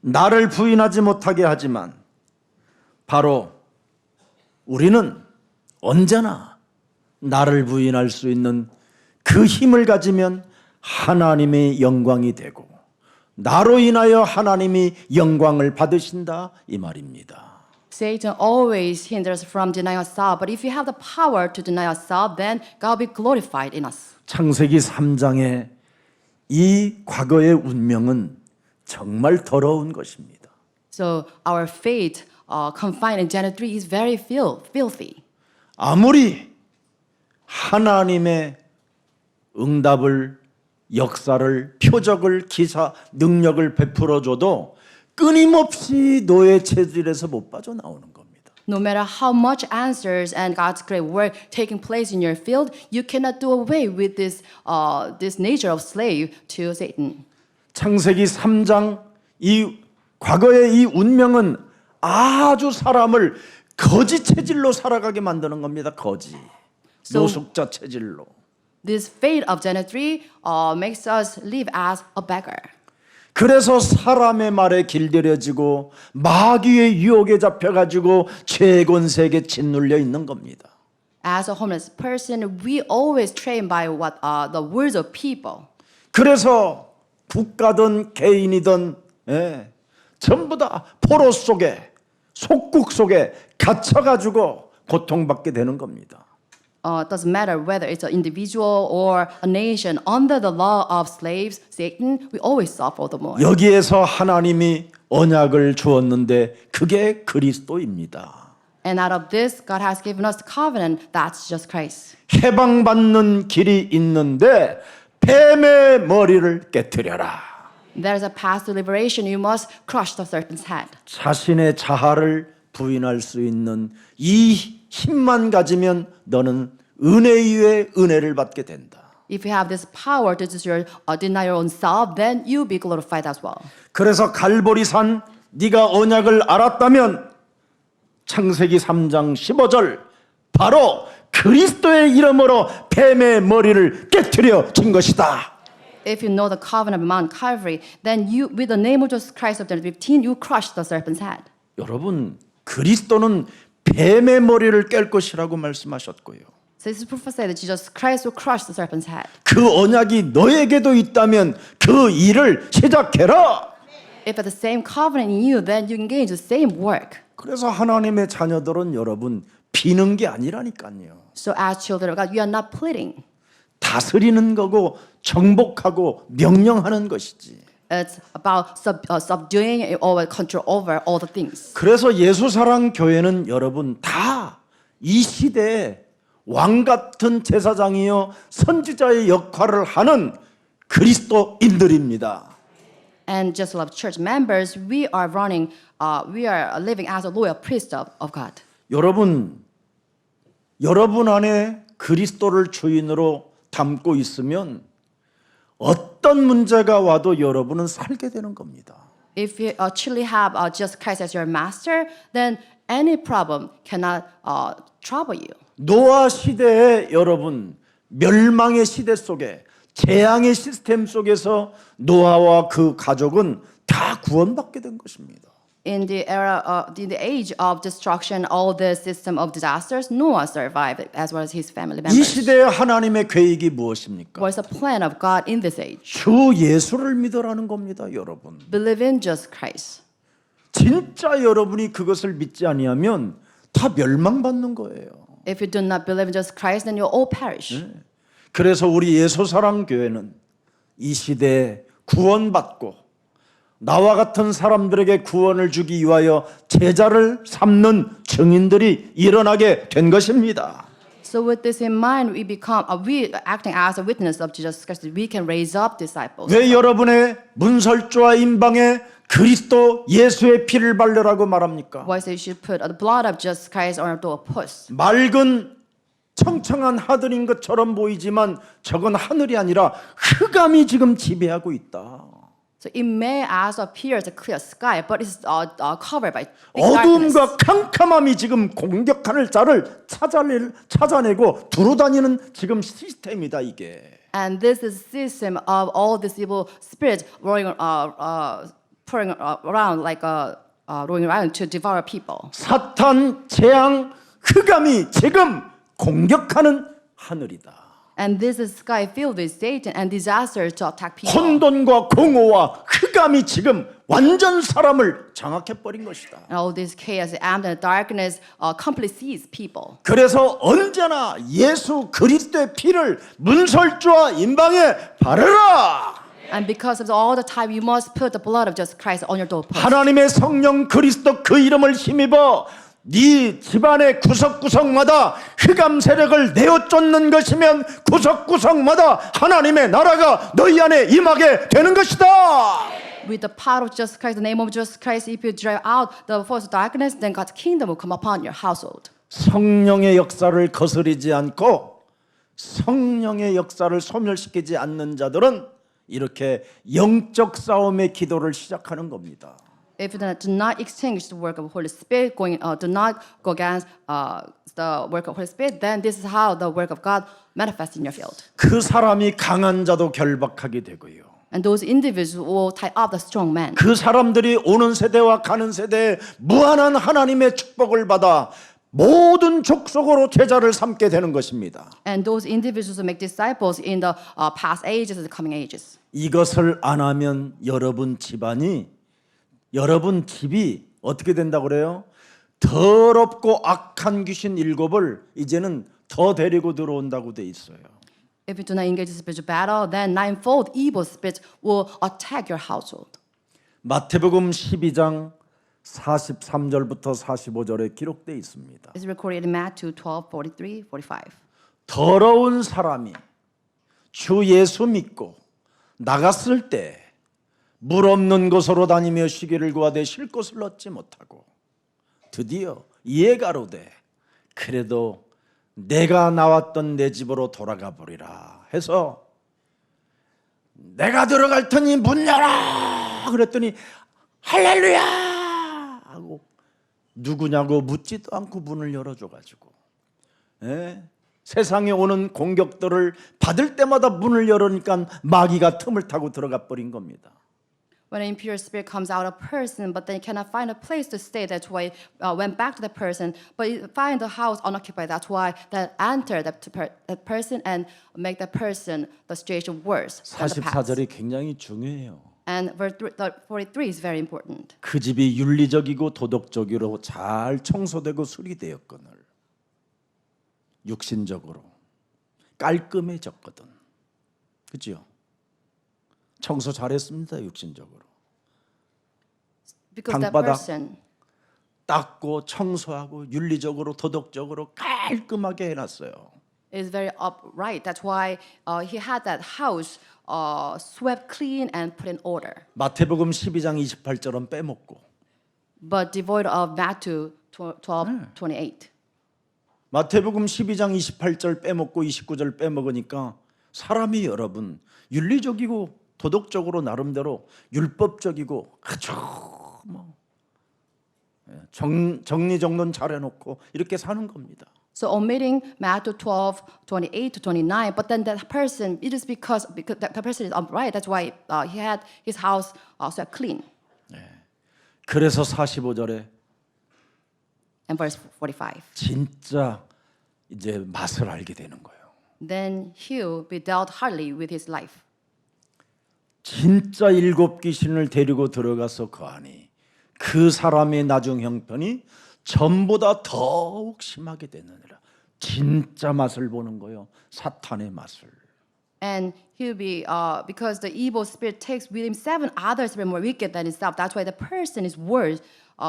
나를 부인하지 못하게 하지만 바로 우리는 언제나 나를 부인할 수 있는 그 힘을 가지면 하나님의 영광이 되고 나로 인하여 하나님이 영광을 받으신다 이 말입니다. Satan always hinders from denying ourselves, but if you have the power to deny ourselves, then God will be glorified in us. 창세기 3장의 이 과거의 운명은 정말 더러운 것입니다. So our fate confined in Genesis 3 is very filthy. 아무리 하나님의 응답을 역사를 표적을 기사 능력을 베풀어 줘도 끊임없이 노예 체질에서 못 빠져나오는 겁니다. No matter how much answers and God's great work taking place in your field, you cannot do away with this nature of slave to Satan. 창세기 3장 이 과거의 이 운명은 아주 사람을 거지 체질로 살아가게 만드는 겁니다. 거지. 노숙자 체질로. This fate of Genesis 3 makes us live as a beggar. 그래서 사람의 말에 길들여지고 마귀의 유혹에 잡혀가지고 죄권세에 짓눌려 있는 겁니다. As a homeless person, we always trained by what the words of people. 그래서 국가든 개인이든 전부 다 포로 속에 속국 속에 갇혀가지고 고통받게 되는 겁니다. Doesn't matter whether it's an individual or a nation under the law of slaves, Satan, we always suffer the more. 여기에서 하나님이 언약을 주었는데 그게 그리스도입니다. And out of this, God has given us the covenant. That's just Christ. 해방받는 길이 있는데 뱀의 머리를 깨트려라. There is a path to liberation. You must crush the serpent's head. 자신의 자아를 부인할 수 있는 이 힘만 가지면 너는 은혜 위에 은혜를 받게 된다. If you have this power to deny your own self, then you'll be glorified as well. 그래서 갈보리산 네가 언약을 알았다면 창세기 3장 15절 바로 그리스도의 이름으로 뱀의 머리를 깨트려 진 것이다. If you know the covenant of Mount Calvary, then you, with the name of Jesus Christ of Genesis 15, you crush the serpent's head. 여러분 그리스도는 뱀의 머리를 깰 것이라고 말씀하셨고요. So this is prophesied that Jesus Christ will crush the serpent's head. 그 언약이 너에게도 있다면 그 일을 시작해라. If at the same covenant in you, then you engage the same work. 그래서 하나님의 자녀들은 여러분 비는 게 아니라니까요. So as children of God, you are not pleading. 다스리는 거고 정복하고 명령하는 것이지. It's about subduing or control over all the things. 그래서 예수사랑 교회는 여러분 다 이 시대에 왕 같은 제사장이요 선지자의 역할을 하는 그리스도인들입니다. And just like church members, we are living as a loyal priest of God. 여러분 안에 그리스도를 주인으로 담고 있으면 어떤 문제가 와도 여러분은 살게 되는 겁니다. If you truly have Jesus Christ as your master, then any problem cannot trouble you. 노아 시대에 여러분 멸망의 시대 속에 재앙의 시스템 속에서 노아와 그 가족은 다 구원받게 된 것입니다. In the age of destruction, all the system of disasters, Noah survived as well as his family 이 members. 시대에 하나님의 계획이 무엇입니까? What's the plan of God in this age? 주 예수를 믿으라는 겁니다, 여러분. Believe in Jesus Christ. 진짜 여러분이 그것을 믿지 아니하면 다 멸망받는 거예요. If you do not believe in Jesus Christ, then you all perish. 그래서 우리 예수사랑 교회는 이 시대에 구원받고 나와 같은 사람들에게 구원을 주기 위하여 제자를 삼는 증인들이 일어나게 된 것입니다. So with this in mind, we acting as a witness of Jesus Christ. We can raise up disciples. 왜 여러분의 문설주와 임방에 그리스도 예수의 피를 바르라고 말합니까? Why say you should put the blood of Jesus Christ on your doorpost? 맑은 청청한 하늘인 것처럼 보이지만 저건 하늘이 아니라 흑암이 지금 지배하고 있다. So it may as appear as a clear sky, but it's covered by big darkness. 어둠과 캄캄함이 지금 공격하는 자를 찾아내고 두루다니는 지금 시스템이다 이게. And this is the system of all these evil spirits pouring around like rolling around to devour people. 사탄, 재앙, 흑암이 지금 공격하는 하늘이다. And this is sky filled with Satan and disaster to attack people. 혼돈과 공허와 흑암이 지금 완전 사람을 장악해버린 것이다. And all this chaos and darkness completely seize people. 그래서 언제나 예수 그리스도의 피를 문설주와 임방에 바르라. And because of all the time, you must put the blood of Jesus Christ on your doorpost. 하나님의 성령 그리스도 그 이름을 힘입어 네 집안의 구석구석마다 흑암 세력을 내어 쫓는 것이면 구석구석마다 하나님의 나라가 너희 안에 임하게 되는 것이다. With the power of Jesus Christ, the name of Jesus Christ, if you drive out the force of darkness, then God's kingdom will come upon your household. 성령의 역사를 거스르지 않고 성령의 역사를 소멸시키지 않는 자들은 이렇게 영적 싸움의 기도를 시작하는 겁니다. If you do not extinguish the work of the Holy Spirit, do not go against the work of the Holy Spirit, then this is how the work of God manifests in your field. 그 사람이 강한 자도 결박하게 되고요. And those individuals will tie up the strong man. 그 사람들이 오는 세대와 가는 세대에 무한한 하나님의 축복을 받아 모든 족속으로 제자를 삼게 되는 것입니다. And those individuals will make disciples in the past ages and the coming ages. 이것을 안 하면 여러분 집안이 여러분 집이 어떻게 된다고 그래요? 더럽고 악한 귀신 7을 이제는 더 데리고 들어온다고 돼 있어요. If you do not engage in spiritual battle, then ninefold evil spirits will attack your household. 마태복음 12장 43절부터 45절에 기록되어 있습니다. It's recorded in Matthew 12:43, 45. 더러운 사람이 주 예수 믿고 나갔을 때 물 없는 곳으로 다니며 쉬기를 구하되 쉴 곳을 얻지 못하고 드디어 이에 가로되 그래도 내가 나왔던 내 집으로 돌아가 보리라 해서 내가 들어갈 테니 문 열어 그랬더니 할렐루야 하고 누구냐고 묻지도 않고 문을 열어줘가지고 세상에 오는 공격들을 받을 때마다 문을 열으니까 마귀가 틈을 타고 들어가 버린 겁니다. When an impure spirit comes out of a person, but they cannot find a place to stay, that's why went back to the person, but find the house unoccupied. That's why they enter that person and make that person the situation worse than the past. 44절이 굉장히 중요해요. And verse 43 is very important. 그 집이 윤리적이고 도덕적으로 잘 청소되고 수리되었거늘 육신적으로 깔끔해졌거든. 그렇죠? 청소 잘했습니다. 육신적으로. Because that 방바닥 person 닦고 청소하고 윤리적으로 도덕적으로 깔끔하게 해놨어요. is very upright. That's why he had that house swept clean and put in order. 마태복음 12장 28절은 빼먹고 But devoid of Matthew 12:28. 마태복음 12장 28절 빼먹고 29절 빼먹으니까 사람이 여러분 윤리적이고 도덕적으로 나름대로 율법적이고 아주 뭐 정리정돈 잘해놓고 이렇게 사는 겁니다. So omitting Matthew 12:28 to 29, but then that person, it is because that person is upright. That's why he had his house swept clean. 그래서 45절에 And verse 45. 진짜 이제 맛을 알게 되는 거예요. Then he'll be dealt hardly with his life. 진짜 7 귀신을 데리고 들어가서 거하니 그 사람의 나중 형편이 전보다 더욱 심하게 되느니라. 진짜 맛을 보는 거예요. 사탄의 맛을. And he'll be because the evil spirit takes with him 7 other spirits more wicked than himself. That's why the person is worse.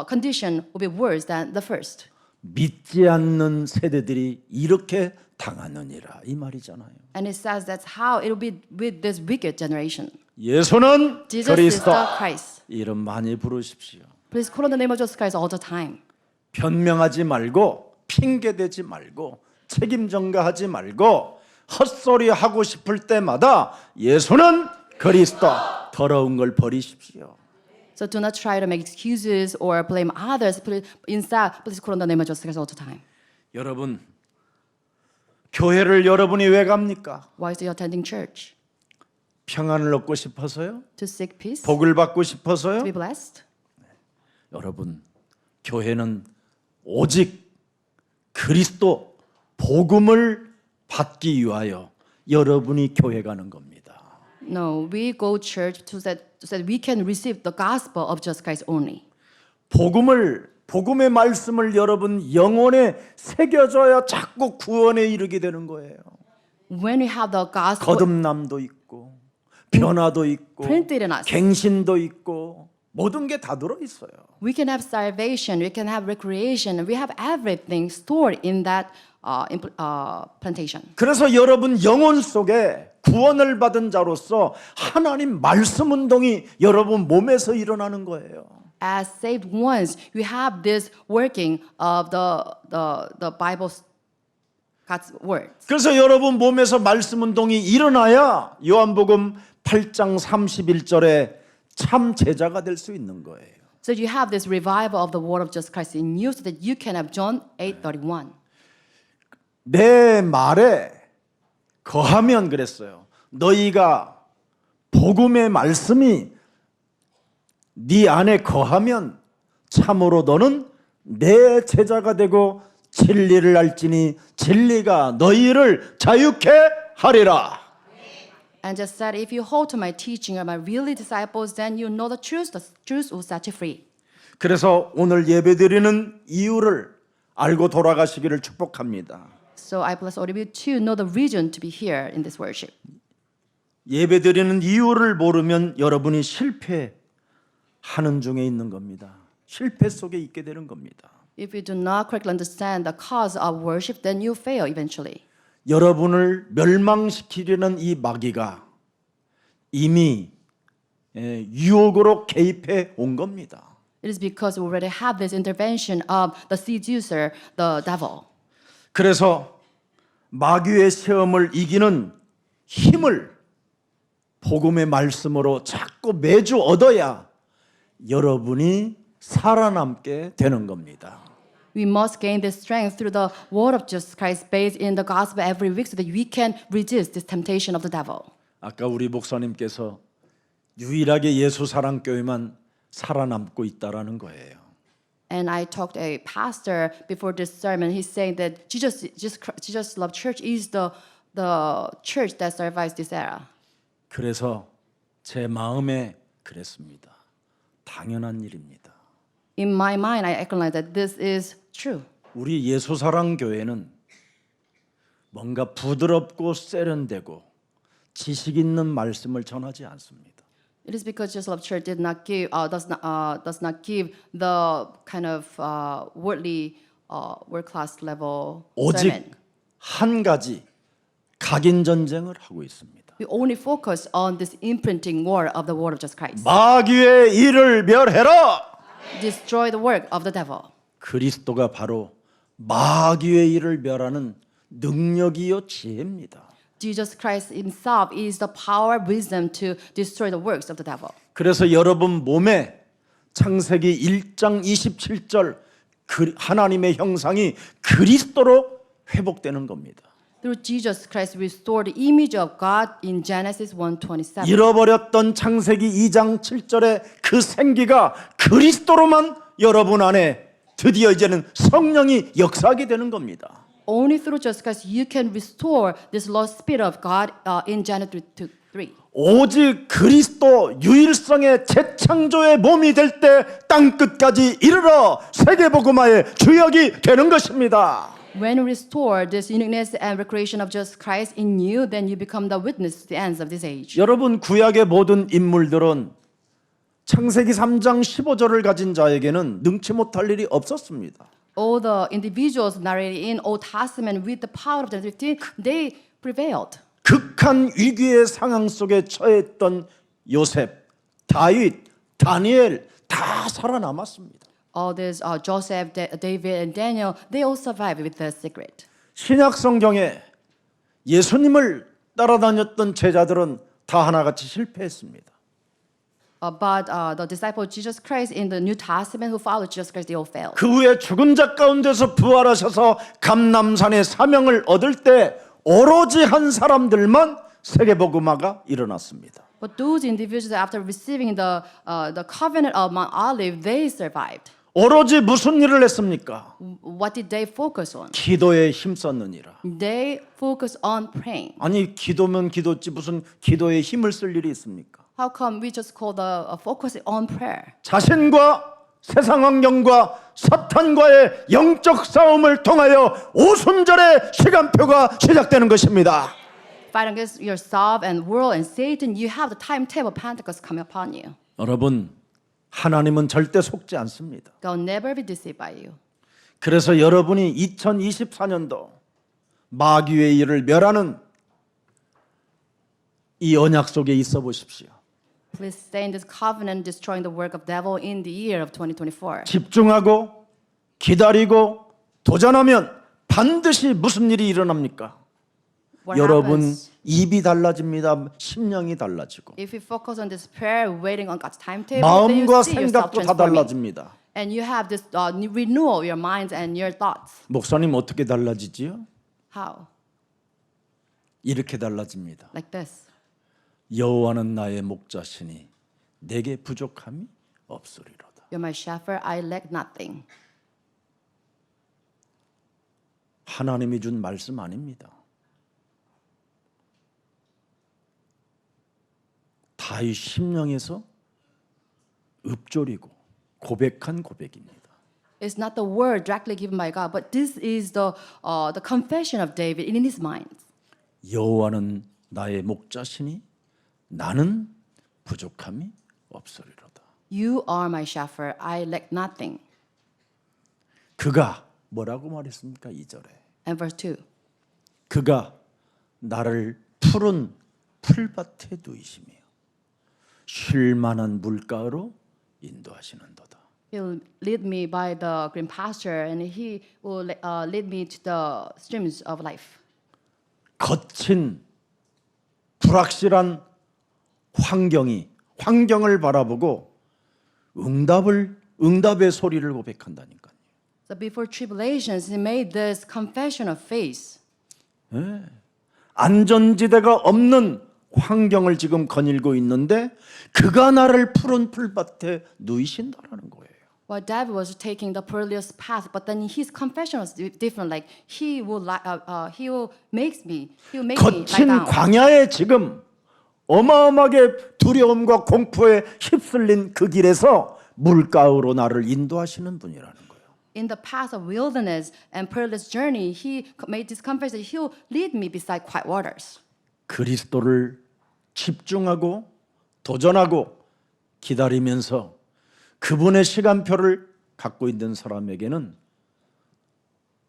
Condition will be worse than the first. 믿지 않는 세대들이 이렇게 당하느니라 이 말이잖아요. And it says that's how it will be with this wicked generation. 예수는 Jesus is 그리스도. the Christ. 이름 많이 부르십시오. Please call on the name of Jesus Christ all the time. 변명하지 말고 핑계대지 말고 책임 전가하지 말고 헛소리 하고 싶을 때마다 예수는 그리스도 더러운 걸 버리십시오. So do not try to make excuses or blame others. Instead, please call on the name of Jesus Christ all the time. 여러분 교회를 여러분이 왜 갑니까? Why is you attending church? 평안을 얻고 싶어서요? To seek peace? 복을 받고 To 싶어서요? be blessed? 여러분, 교회는 오직 그리스도 복음을 받기 위하여 여러분이 교회 가는 겁니다. No, we go church so that we can receive the gospel of Jesus Christ only. 복음의 말씀을 여러분 영혼에 새겨져야 자꾸 구원에 이르게 되는 거예요. When we have the gospel 거듭남도 있고 변화도 있고 printed in us, 갱신도 있고 모든 게 다 들어 있어요. we can have salvation, we can have recreation, we have everything stored in that plantation. 그래서 여러분 영혼 속에 구원을 받은 자로서 하나님 말씀 운동이 여러분 몸에서 일어나는 거예요. As saved ones, you have this working of the Bible's God's word. 그래서 여러분 몸에서 말씀 운동이 일어나야 요한복음 8장 31절에 참 제자가 될 수 있는 거예요. So you have this revival of the word of Jesus Christ in you so that you can have John 8:31. 내 말에 거하면 그랬어요. 너희가 복음의 말씀이 네 안에 거하면 참으로 너는 내 제자가 되고 진리를 알지니 진리가 너희를 자유케 하리라. And just said, if you hold to my teaching and my really disciples, then you know the truth will set you free. 그래서 오늘 예배드리는 이유를 알고 돌아가시기를 축복합니다. So I bless all of you to know the reason to be here in this worship. 예배드리는 이유를 모르면 여러분이 실패하는 중에 있는 겁니다. 실패 속에 있게 되는 겁니다. If you do not correctly understand the cause of worship, then you fail eventually. 여러분을 멸망시키려는 이 마귀가 이미 유혹으로 개입해 온 겁니다. It is because we already have this intervention of the seducer, the devil. 그래서 마귀의 시험을 이기는 힘을 복음의 말씀으로 자꾸 매주 얻어야 여러분이 살아남게 되는 겁니다. We must gain this strength through the word of Jesus Christ based in the gospel every week so that we can resist this temptation of the devil. 아까 우리 목사님께서 유일하게 예수 사랑 교회만 살아남고 있다라는 거예요. And I talked to a pastor before this sermon. He's saying that Jesus Love Church is the church that survives this era. 그래서 제 마음에 그랬습니다. 당연한 일입니다. In my mind, I acknowledge that this is true. 우리 예수 사랑 교회는 뭔가 부드럽고 세련되고 지식 있는 말씀을 전하지 않습니다. It is because Jesus Love Church does not give the kind of worldly world class level 오직 sermon. 한 가지 각인 전쟁을 하고 있습니다. We only focus on this imprinting war of the word of Jesus Christ. 마귀의 일을 멸해라. Destroy the work of the devil. 그리스도가 바로 마귀의 일을 멸하는 능력이요 지혜입니다. Jesus Christ himself is the power, wisdom to destroy the works of the devil. 그래서 여러분 몸에 창세기 1장 27절 하나님의 형상이 그리스도로 회복되는 겁니다. Through Jesus Christ, we restore the image of God in Genesis 1:27. 잃어버렸던 창세기 2장 7절의 그 생기가 그리스도로만 여러분 안에 드디어 이제는 성령이 역사하게 되는 겁니다. Only through Jesus Christ you can restore this lost spirit of God in Genesis 3. 오직 그리스도 유일성의 재창조의 몸이 될 때 땅 끝까지 이르러 세계복음화의 주역이 되는 것입니다. When you restore this uniqueness and recreation of Jesus Christ in you, then you become the witness to the ends of this age. 여러분 구약의 모든 인물들은 창세기 3장 15절을 가진 자에게는 능치 못할 일이 없었습니다. All the individuals narrated in Old Testament with the power of the 15, they prevailed. 극한 위기의 상황 속에 처했던 요셉, 다윗, 다니엘 다 살아남았습니다. All this Joseph, David, and Daniel, they all survived with the secret. 신약 성경에 예수님을 따라다녔던 제자들은 다 하나같이 실패했습니다. But the disciples of Jesus Christ in the New Testament who followed Jesus Christ, they all failed. 그 후에 죽은 자 가운데서 부활하셔서 감람산의 사명을 얻을 때 오로지 한 사람들만 세계복음화가 일어났습니다. But those individuals, after receiving the covenant of Mount Olive, they survived. 오로지 무슨 일을 했습니까? What did they focus on? 기도에 힘썼느니라. They focused on praying. 아니 기도면 기도지 무슨 기도에 힘을 쓸 일이 있습니까? How come we just call the focusing on prayer? 자신과 세상 환경과 사탄과의 영적 싸움을 통하여 오순절의 시간표가 시작되는 것입니다. Fighting against yourself and world and Satan, you have the timetable of Pentecost coming upon you. 여러분, 하나님은 절대 속지 않습니다. God will never be deceived by you. 그래서 여러분이 2024년도 마귀의 일을 멸하는 이 언약 속에 있어 보십시오. Please stay in this covenant, destroying the work of devil in the year of 2024. 집중하고 기다리고 도전하면 반드시 무슨 일이 일어납니까? What 여러분 happens 입이 달라집니다. 심령이 달라지고 if you focus on this prayer, waiting on God's timetable? Then you 마음과 see yourself 생각도 다 transforming, 달라집니다. and you have this renewal of your minds and your thoughts. 목사님 어떻게 달라지지요? How? 이렇게 달라집니다. Like this. 여호와는 나의 목자시니 내게 부족함이 없으리로다. You're my shepherd, I lack nothing. 하나님이 준 말씀 아닙니다. 다윗 심령에서 읊조리고 고백한 고백입니다. It's not the word directly given by God, but this is the confession of David in his mind. 여호와는 나의 목자시니 나는 부족함이 없으리로다. You are my shepherd, I lack nothing. 그가 뭐라고 말했습니까? 2절에. And verse 2. 그가 나를 푸른 풀밭에 누이시며 쉴 만한 물가로 인도하시는도다. He'll lead me by the green pasture, and he will lead me to the streams of life. 거친 불확실한 환경을 바라보고 응답의 소리를 고백한다니까요. So before tribulations, he made this confession of faith. 안전지대가 없는 환경을 지금 거닐고 있는데 그가 나를 푸른 풀밭에 누이신다라는 거예요. While David was taking the perilous path, but then his confession was different. Like he will make me lie 거친 down. 광야에 지금 어마어마하게 두려움과 공포에 휩쓸린 그 길에서 물가으로 나를 인도하시는 분이라는 거예요. In the path of wilderness and perilous journey, he made this confession that he'll lead me beside quiet waters. 그리스도를 집중하고 도전하고 기다리면서 그분의 시간표를 갖고 있는 사람에게는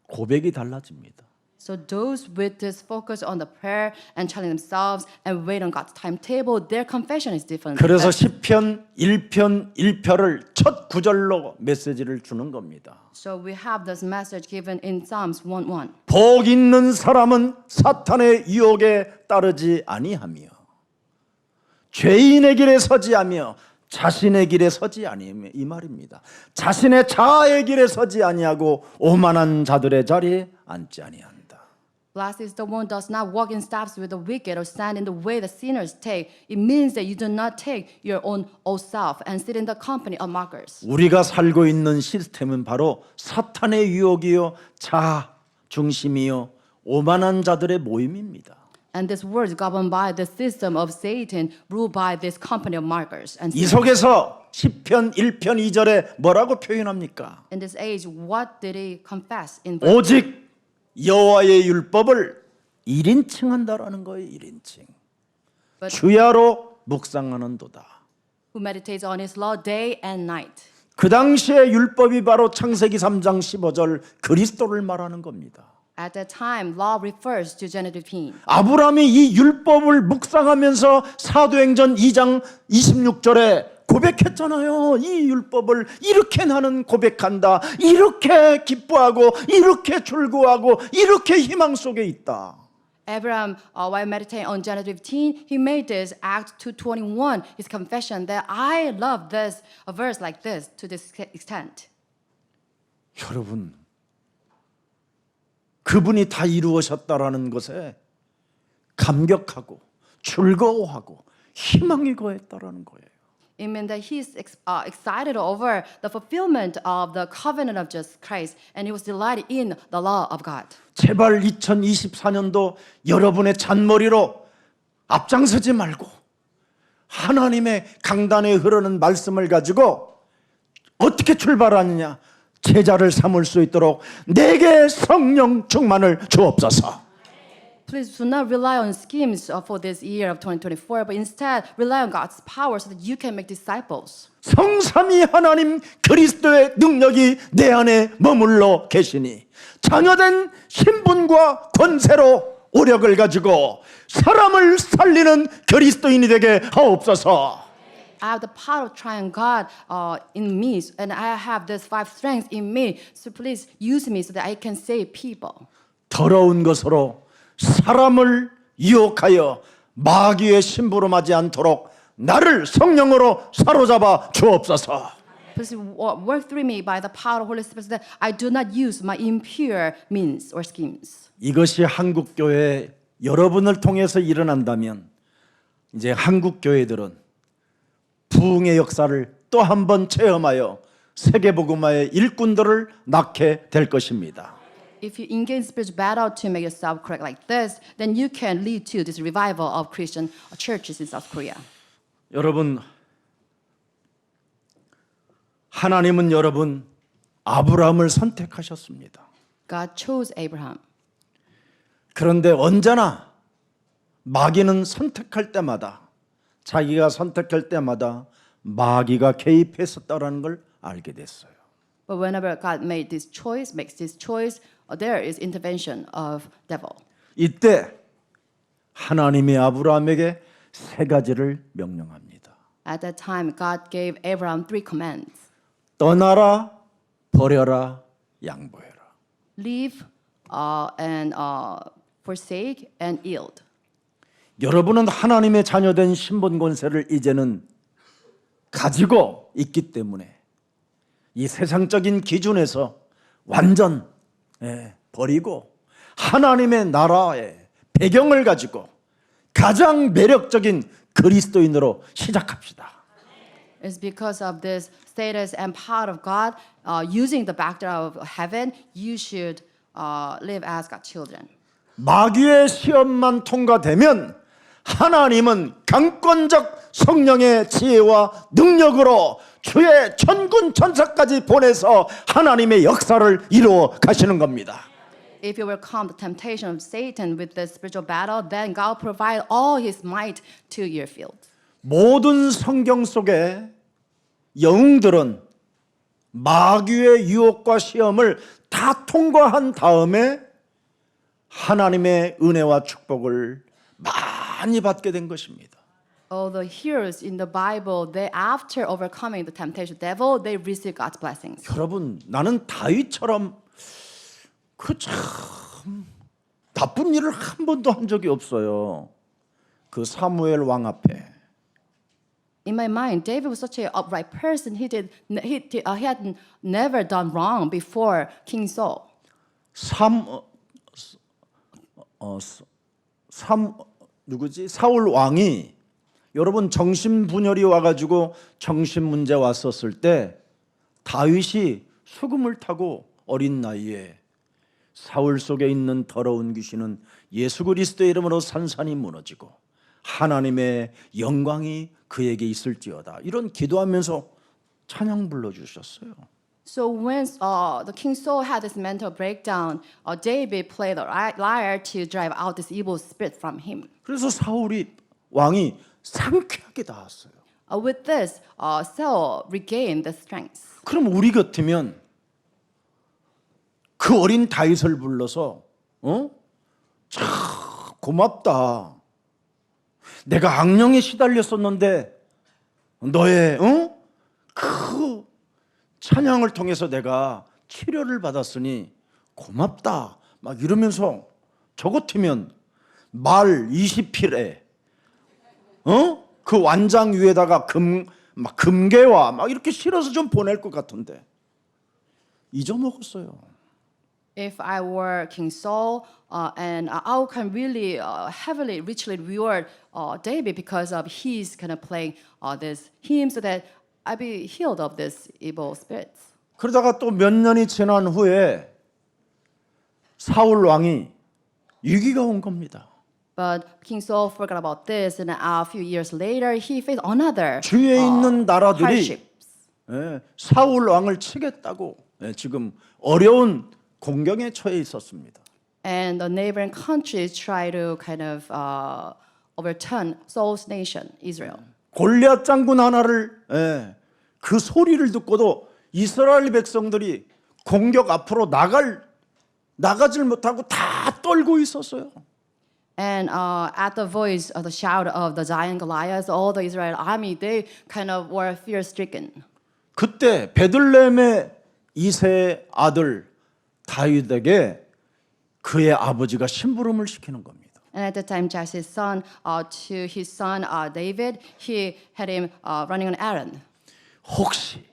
고백이 달라집니다. So those with this focus on the prayer and challenge themselves and wait on God's timetable, their confession is different. 그래서 시편 1편 1편을 첫 구절로 메시지를 주는 겁니다. So we have this message given in Psalms 1:1. 복 있는 사람은 사탄의 유혹에 따르지 아니하며 죄인의 길에 서지 않으며 자신의 길에 서지 아니하며 이 말입니다. 자신의 자아의 길에 서지 아니하고 오만한 자들의 자리에 앉지 아니한다. Blessed is the one who does not walk in steps with the wicked or stand in the way the sinners take. It means that you do not take your own self and sit in the company of mockers. 우리가 살고 있는 시스템은 바로 사탄의 유혹이요 자아 중심이요 오만한 자들의 모임입니다. And this world is governed by the system of Satan, ruled by this company of mockers. And 이 속에서 시편 1편 2절에 뭐라고 표현합니까? in this age, what did he confess in verse? 오직 여호와의 율법을 1인칭 한다라는 거예요. 1인칭. But 주야로 묵상하는도다. who meditates on his law day and night. 그 당시의 율법이 바로 창세기 3장 15절 그리스도를 말하는 겁니다. At that time, law refers to Genesis 15. 아브라함이 이 율법을 묵상하면서 사도행전 2장 26절에 고백했잖아요. 이 율법을 이렇게 나는 고백한다. 이렇게 기뻐하고 이렇게 즐거워하고 이렇게 희망 속에 있다. Abraham, while meditating on Genesis 15, he made this Act 2:21, his confession that I love this, a verse like this to this extent. 여러분, 그분이 다 이루으셨다라는 것에 감격하고 즐거워하고 희망이 거했다라는 거예요. It means that he's excited over the fulfillment of the covenant of Jesus Christ, and he was delighted in the law of God. 제발 2024년도 여러분의 잔머리로 앞장서지 말고 하나님의 강단에 흐르는 말씀을 가지고 어떻게 출발하느냐, 제자를 삼을 수 있도록 내게 성령 충만을 주옵소서. Please do not rely on schemes for this year of 2024, but instead rely on God's power so that you can make disciples. 성삼위 하나님 그리스도의 능력이 내 안에 머물러 계시니 자녀된 신분과 권세로 오력을 가지고 사람을 살리는 그리스도인이 되게 하옵소서. I have the power of trying God in me, and I have these 5 strengths in me. So please use me so that I can save people. 더러운 것으로 사람을 유혹하여 마귀의 심부름하지 않도록 나를 성령으로 사로잡아 주옵소서. Please work through me by the power of Holy Spirit so that I do not use my impure means or schemes. 이것이 한국 교회 여러분을 통해서 일어난다면 이제 한국 교회들은 부흥의 역사를 또 한 번 체험하여 세계복음화의 일꾼들을 낳게 될 것입니다. If you engage spiritual battle to make yourself correct like this, then you can lead to this revival of Christian churches in South Korea. 여러분, 하나님은 여러분 아브라함을 선택하셨습니다. God chose Abraham. 그런데 언제나 마귀는 선택할 때마다, 자기가 선택할 때마다 마귀가 개입했었다라는 걸 알게 됐어요. But whenever God makes this choice, there is intervention of devil. 이때 하나님이 아브라함에게 3가지를 명령합니다. At that time, God gave Abraham 3 commands: 떠나라, 버려라, 양보해라. leave, and forsake, and yield. 여러분은 하나님의 자녀된 신분 권세를 이제는 가지고 있기 때문에 이 세상적인 기준에서 완전 버리고 하나님의 나라의 배경을 가지고 가장 매력적인 그리스도인으로 시작합시다. It's because of this status and power of God, using the backdrop of heaven, you should live as God's children. 마귀의 시험만 통과되면 하나님은 강권적 성령의 지혜와 능력으로 주의 천군 천사까지 보내서 하나님의 역사를 이루어 가시는 겁니다. If you overcome the temptation of Satan with the spiritual battle, then God will provide all His might to your field. 모든 성경 속에 영웅들은 마귀의 유혹과 시험을 다 통과한 다음에 하나님의 은혜와 축복을 많이 받게 된 것입니다. All the heroes in the Bible, they after overcoming the temptation of the devil, they receive God's blessings. 여러분, 나는 다윗처럼 그 참 나쁜 일을 한 번도 한 적이 없어요. 그 사무엘 왕 앞에. In my mind, David was such an upright person. He had never done wrong before King Saul. 사울 왕이 여러분 정신 분열이 와가지고 정신 문제 왔었을 때 다윗이 수금을 타고 어린 나이에 사울 속에 있는 더러운 귀신은 예수 그리스도의 이름으로 산산이 무너지고 하나님의 영광이 그에게 있을지어다. 이런 기도하면서 찬양 불러주셨어요. So when the King Saul had this mental breakdown, David played the lyre to drive out this evil spirit from him. 그래서 사울이 왕이 상쾌하게 나왔어요. With this, Saul regained the strength. 그럼 우리 같으면 그 어린 다윗을 불러서 참 고맙다. 내가 악령에 시달렸었는데 너의 그 찬양을 통해서 내가 치료를 받았으니 고맙다. 막 이러면서 저 같으면 말 20필에 그 완장 위에다가 금괴와 막 이렇게 실어서 좀 보낼 것 같은데 잊어먹었어요. If I were King Saul, and I can really heavily, richly reward David because of his kind of playing this hymn, so that I be healed of this evil spirits. 그러다가 또 몇 년이 지난 후에 사울 왕이 위기가 온 겁니다. But King Saul forgot about this, and a few years later, he faced another 주위에 있는 나라들이 hardships. 사울 왕을 치겠다고 지금 어려운 공경에 처해 있었습니다. And the neighboring countries try to kind of overturn Saul's nation, Israel. 골리앗 장군 하나를 그 소리를 듣고도 이스라엘 백성들이 공격 앞으로 나가질 못하고 다 떨고 있었어요. And at the voice of the shout of the giant Goliath, all the Israel army, they kind of were fear-stricken. 그때 베들레헴의 이세의 아들 다윗에게 그의 아버지가 심부름을 시키는 겁니다. And at the time, Jesse's son, to his son David, he had him running an errand. 혹시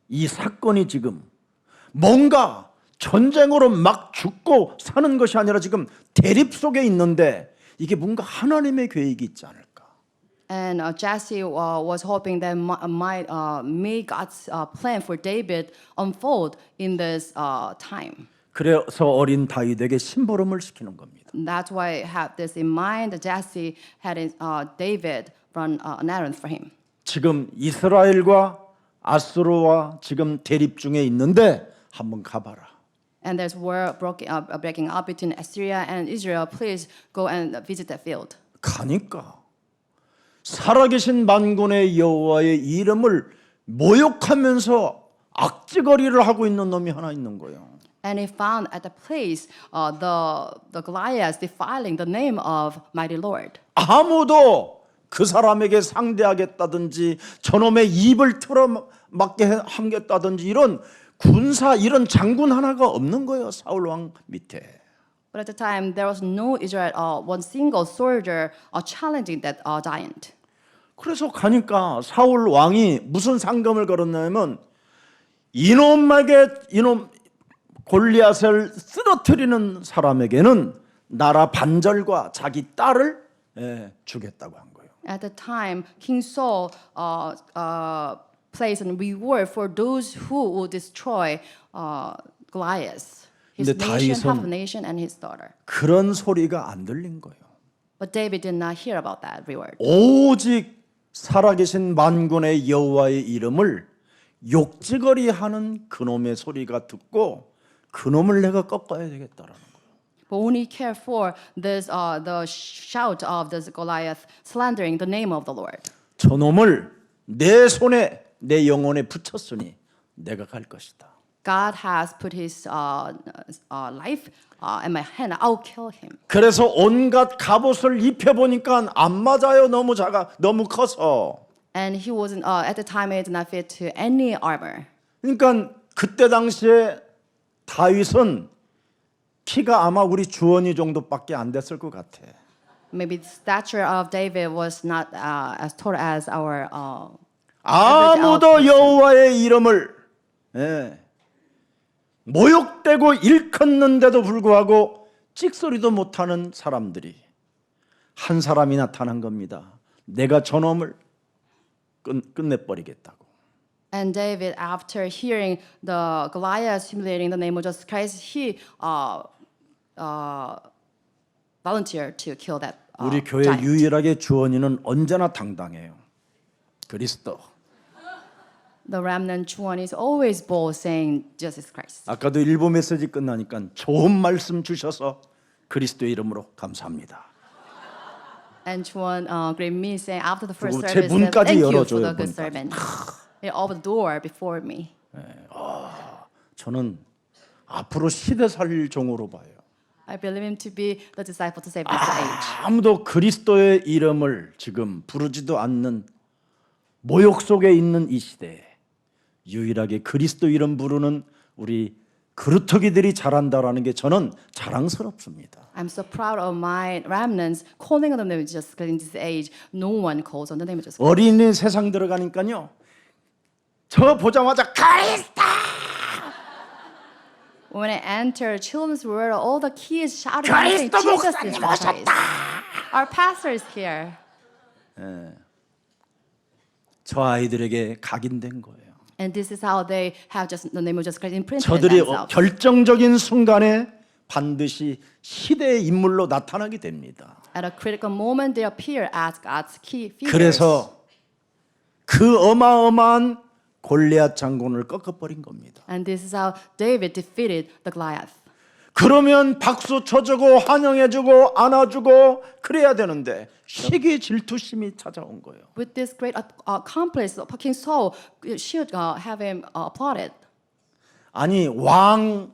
이 사건이 지금 뭔가 전쟁으로 막 죽고 사는 것이 아니라 지금 대립 속에 있는데 이게 뭔가 하나님의 계획이 있지 않을까? And Jesse was hoping that might make God's plan for David unfold in this time. 그래서 어린 다윗에게 심부름을 시키는 겁니다. And that's why I have this in mind. Jesse had David run an errand for him. 지금 이스라엘과 아수르와 지금 대립 중에 있는데 한번 가봐라. And there's war breaking up between Assyria and Israel. Please go and visit that field. 가니까 살아계신 만군의 여호와의 이름을 모욕하면서 악지거리를 하고 있는 놈이 하나 있는 거예요. And he found at the place the Goliath defiling the name of mighty Lord. 아무도 그 사람에게 상대하겠다든지 저놈의 입을 틀어막게 하겠다든지 이런 군사 이런 장군 하나가 없는 거예요. 사울 왕 밑에. But at the time, there was no Israel, one single soldier challenging that giant. 그래서 가니까 사울 왕이 무슨 상금을 걸었냐면 이놈 골리앗을 쓰러뜨리는 사람에게는 나라 반절과 자기 딸을 주겠다고 한 거예요. At the time, King Saul placed a reward for those who would destroy Goliath, his 근데 nation, half 다윗은 nation, and his daughter. 그런 소리가 안 들린 거예요. But David did not hear about that reward. 오직 살아계신 만군의 여호와의 이름을 욕지거리하는 그놈의 소리가 듣고 그놈을 내가 꺾어야 되겠다라는 거예요. But only care for this, the shout of this Goliath slandering the name of the Lord. 저놈을 내 손에 내 영혼에 붙였으니 내가 갈 것이다. God has put his life in my hand. I'll kill him. 그래서 온갖 갑옷을 입혀보니까 안 맞아요. 너무 작아, 너무 커서. And he wasn't at the time he did not fit to any armor. 그러니까 그때 당시에 다윗은 키가 아마 우리 주원이 정도밖에 안 됐을 것 같아. Maybe the stature of David was not as tall as our. 아무도 여호와의 이름을 모욕되고 일컫는데도 불구하고 찍소리도 못하는 사람들이 한 사람이 나타난 겁니다. 내가 저놈을 끝내버리겠다고. And David, after hearing the Goliath humiliating the name of Jesus Christ, he volunteered to kill that 우리 교회 giant. 유일하게 주원이는 언제나 당당해요. 그리스도. The remnant one is always bold, saying Jesus Christ. 아까도 일부 메시지 끝나니까 좋은 말씀 주셔서 그리스도의 이름으로 감사합니다. And Chuan greeted me, saying after the first 그리고 제 service, 문까지 thank you for 열어줘요, the good 문까지. servant. He opened the door before me. 저는 앞으로 시대 살릴 종으로 봐요. I believe him to be the disciple to save this age. 아무도 그리스도의 이름을 지금 부르지도 않는 모욕 속에 있는 이 시대에 유일하게 그리스도 이름 부르는 우리 그루터기들이 잘한다라는 게 저는 자랑스럽습니다. I'm so proud of my remnants calling on the name of Jesus because in this age, no one calls on the name of Jesus. 어린이 세상 들어가니까요. 저 보자마자 그리스도 When I enter children's world, all the kids shouting and saying, 그리스도 Jesus is 목사님 the Christ. 오셨다. Our pastor is here. 저 아이들에게 각인된 거예요. And this is how they have just the name of Jesus Christ imprinted in 저들이 themselves. 결정적인 순간에 반드시 시대의 인물로 나타나게 됩니다. At a critical moment, they appear as God's key figures. 그래서 그 어마어마한 골리앗 장군을 꺾어버린 겁니다. And this is how David defeated the Goliath. 그러면 박수 쳐주고 환영해주고 안아주고 그래야 되는데 시기 질투심이 찾아온 거예요. With this great accomplice, King Saul should have him applauded. 아니 왕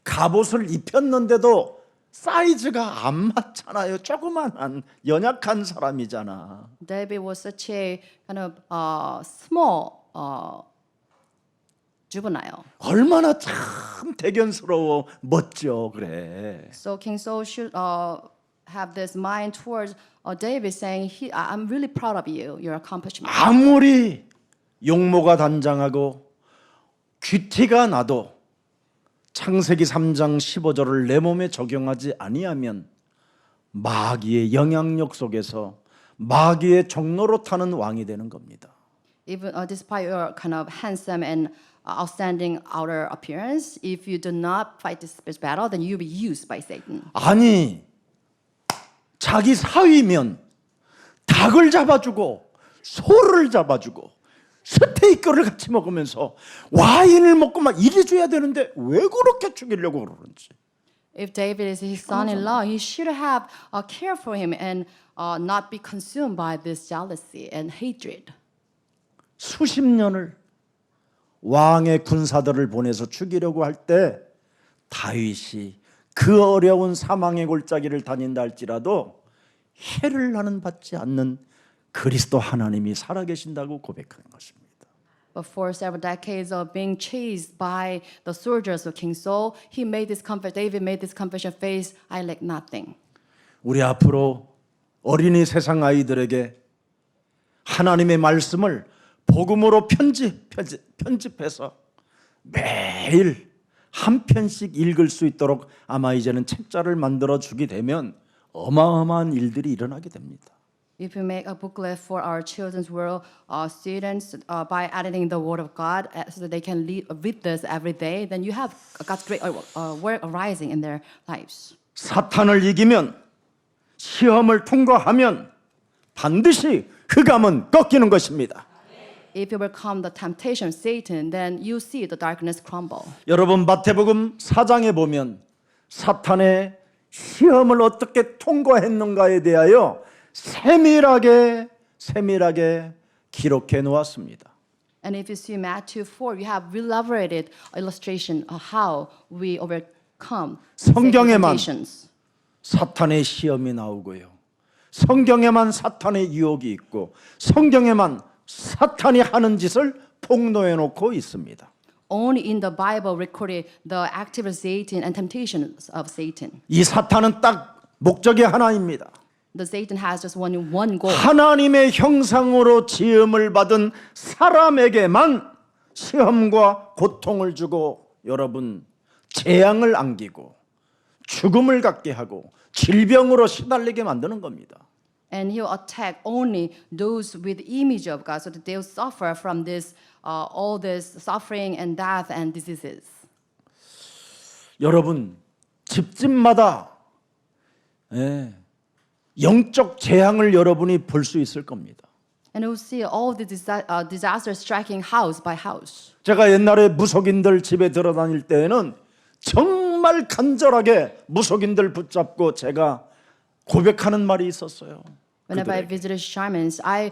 갑옷을 입혔는데도 사이즈가 안 맞잖아요. 조그만한 연약한 사람이잖아. David was such a kind of small juvenile. 얼마나 참 대견스러워 멋져 그래. So King Saul should have this mind towards David, saying, "I'm really proud of you, your accomplishment." 아무리 용모가 단장하고 귀티가 나도 창세기 3장 15절을 내 몸에 적용하지 아니하면 마귀의 영향력 속에서 마귀의 종로로 타는 왕이 되는 겁니다. Even despite your kind of handsome and outstanding outer appearance, if you do not fight this battle, then you'll be used by Satan. 아니 자기 사위면 닭을 잡아주고 소를 잡아주고 스테이크를 같이 먹으면서 와인을 먹고 막 이래 줘야 되는데 왜 그렇게 죽이려고 그러는지. If David is his son-in-law, he should have care for him and not be consumed by this jealousy and hatred. 수십 년을 왕의 군사들을 보내서 죽이려고 할 때 다윗이 그 어려운 사망의 골짜기를 다닌다 할지라도 해를 나는 받지 않는 그리스도 하나님이 살아계신다고 고백하는 것입니다. But for several decades of being chased by the soldiers of King Saul, David made this confession of faith, I lack nothing. 우리 앞으로 어린이 세상 아이들에게 하나님의 말씀을 복음으로 편집해서 매일 한 편씩 읽을 수 있도록 아마 이제는 책자를 만들어 주게 되면 어마어마한 일들이 일어나게 됩니다. If you make a booklet for our children's world students by editing the Word of God so that they can read this every day, then you have God's great work arising in their lives. 사탄을 이기면 시험을 통과하면 반드시 흑암은 꺾이는 것입니다. If you overcome the temptation of Satan, then you see the darkness crumble. 여러분 마태복음 4장에 보면 사탄의 시험을 어떻게 통과했는가에 대하여 세밀하게 기록해 놓았습니다. And if you see Matthew 4, you have elaborated illustration of how we overcome 성경에만 temptations. 사탄의 시험이 나오고요. 성경에만 사탄의 유혹이 있고 성경에만 사탄이 하는 짓을 폭로해 놓고 있습니다. Only in the Bible recorded the activity and temptations of Satan. 이 사탄은 딱 목적이 하나입니다. The Satan has just one goal. 하나님의 형상으로 지음을 받은 사람에게만 시험과 고통을 주고 여러분 재앙을 안기고 죽음을 갖게 하고 질병으로 시달리게 만드는 겁니다. And he'll attack only those with image of God so that they'll suffer from this all this suffering and death and diseases. 여러분 집집마다 영적 재앙을 여러분이 볼 수 있을 겁니다. And you'll see all the disasters striking house by house. 제가 옛날에 무속인들 집에 들어다닐 때에는 정말 간절하게 무속인들 붙잡고 제가 고백하는 말이 있었어요. Whenever I 그들에게. visited shamans, I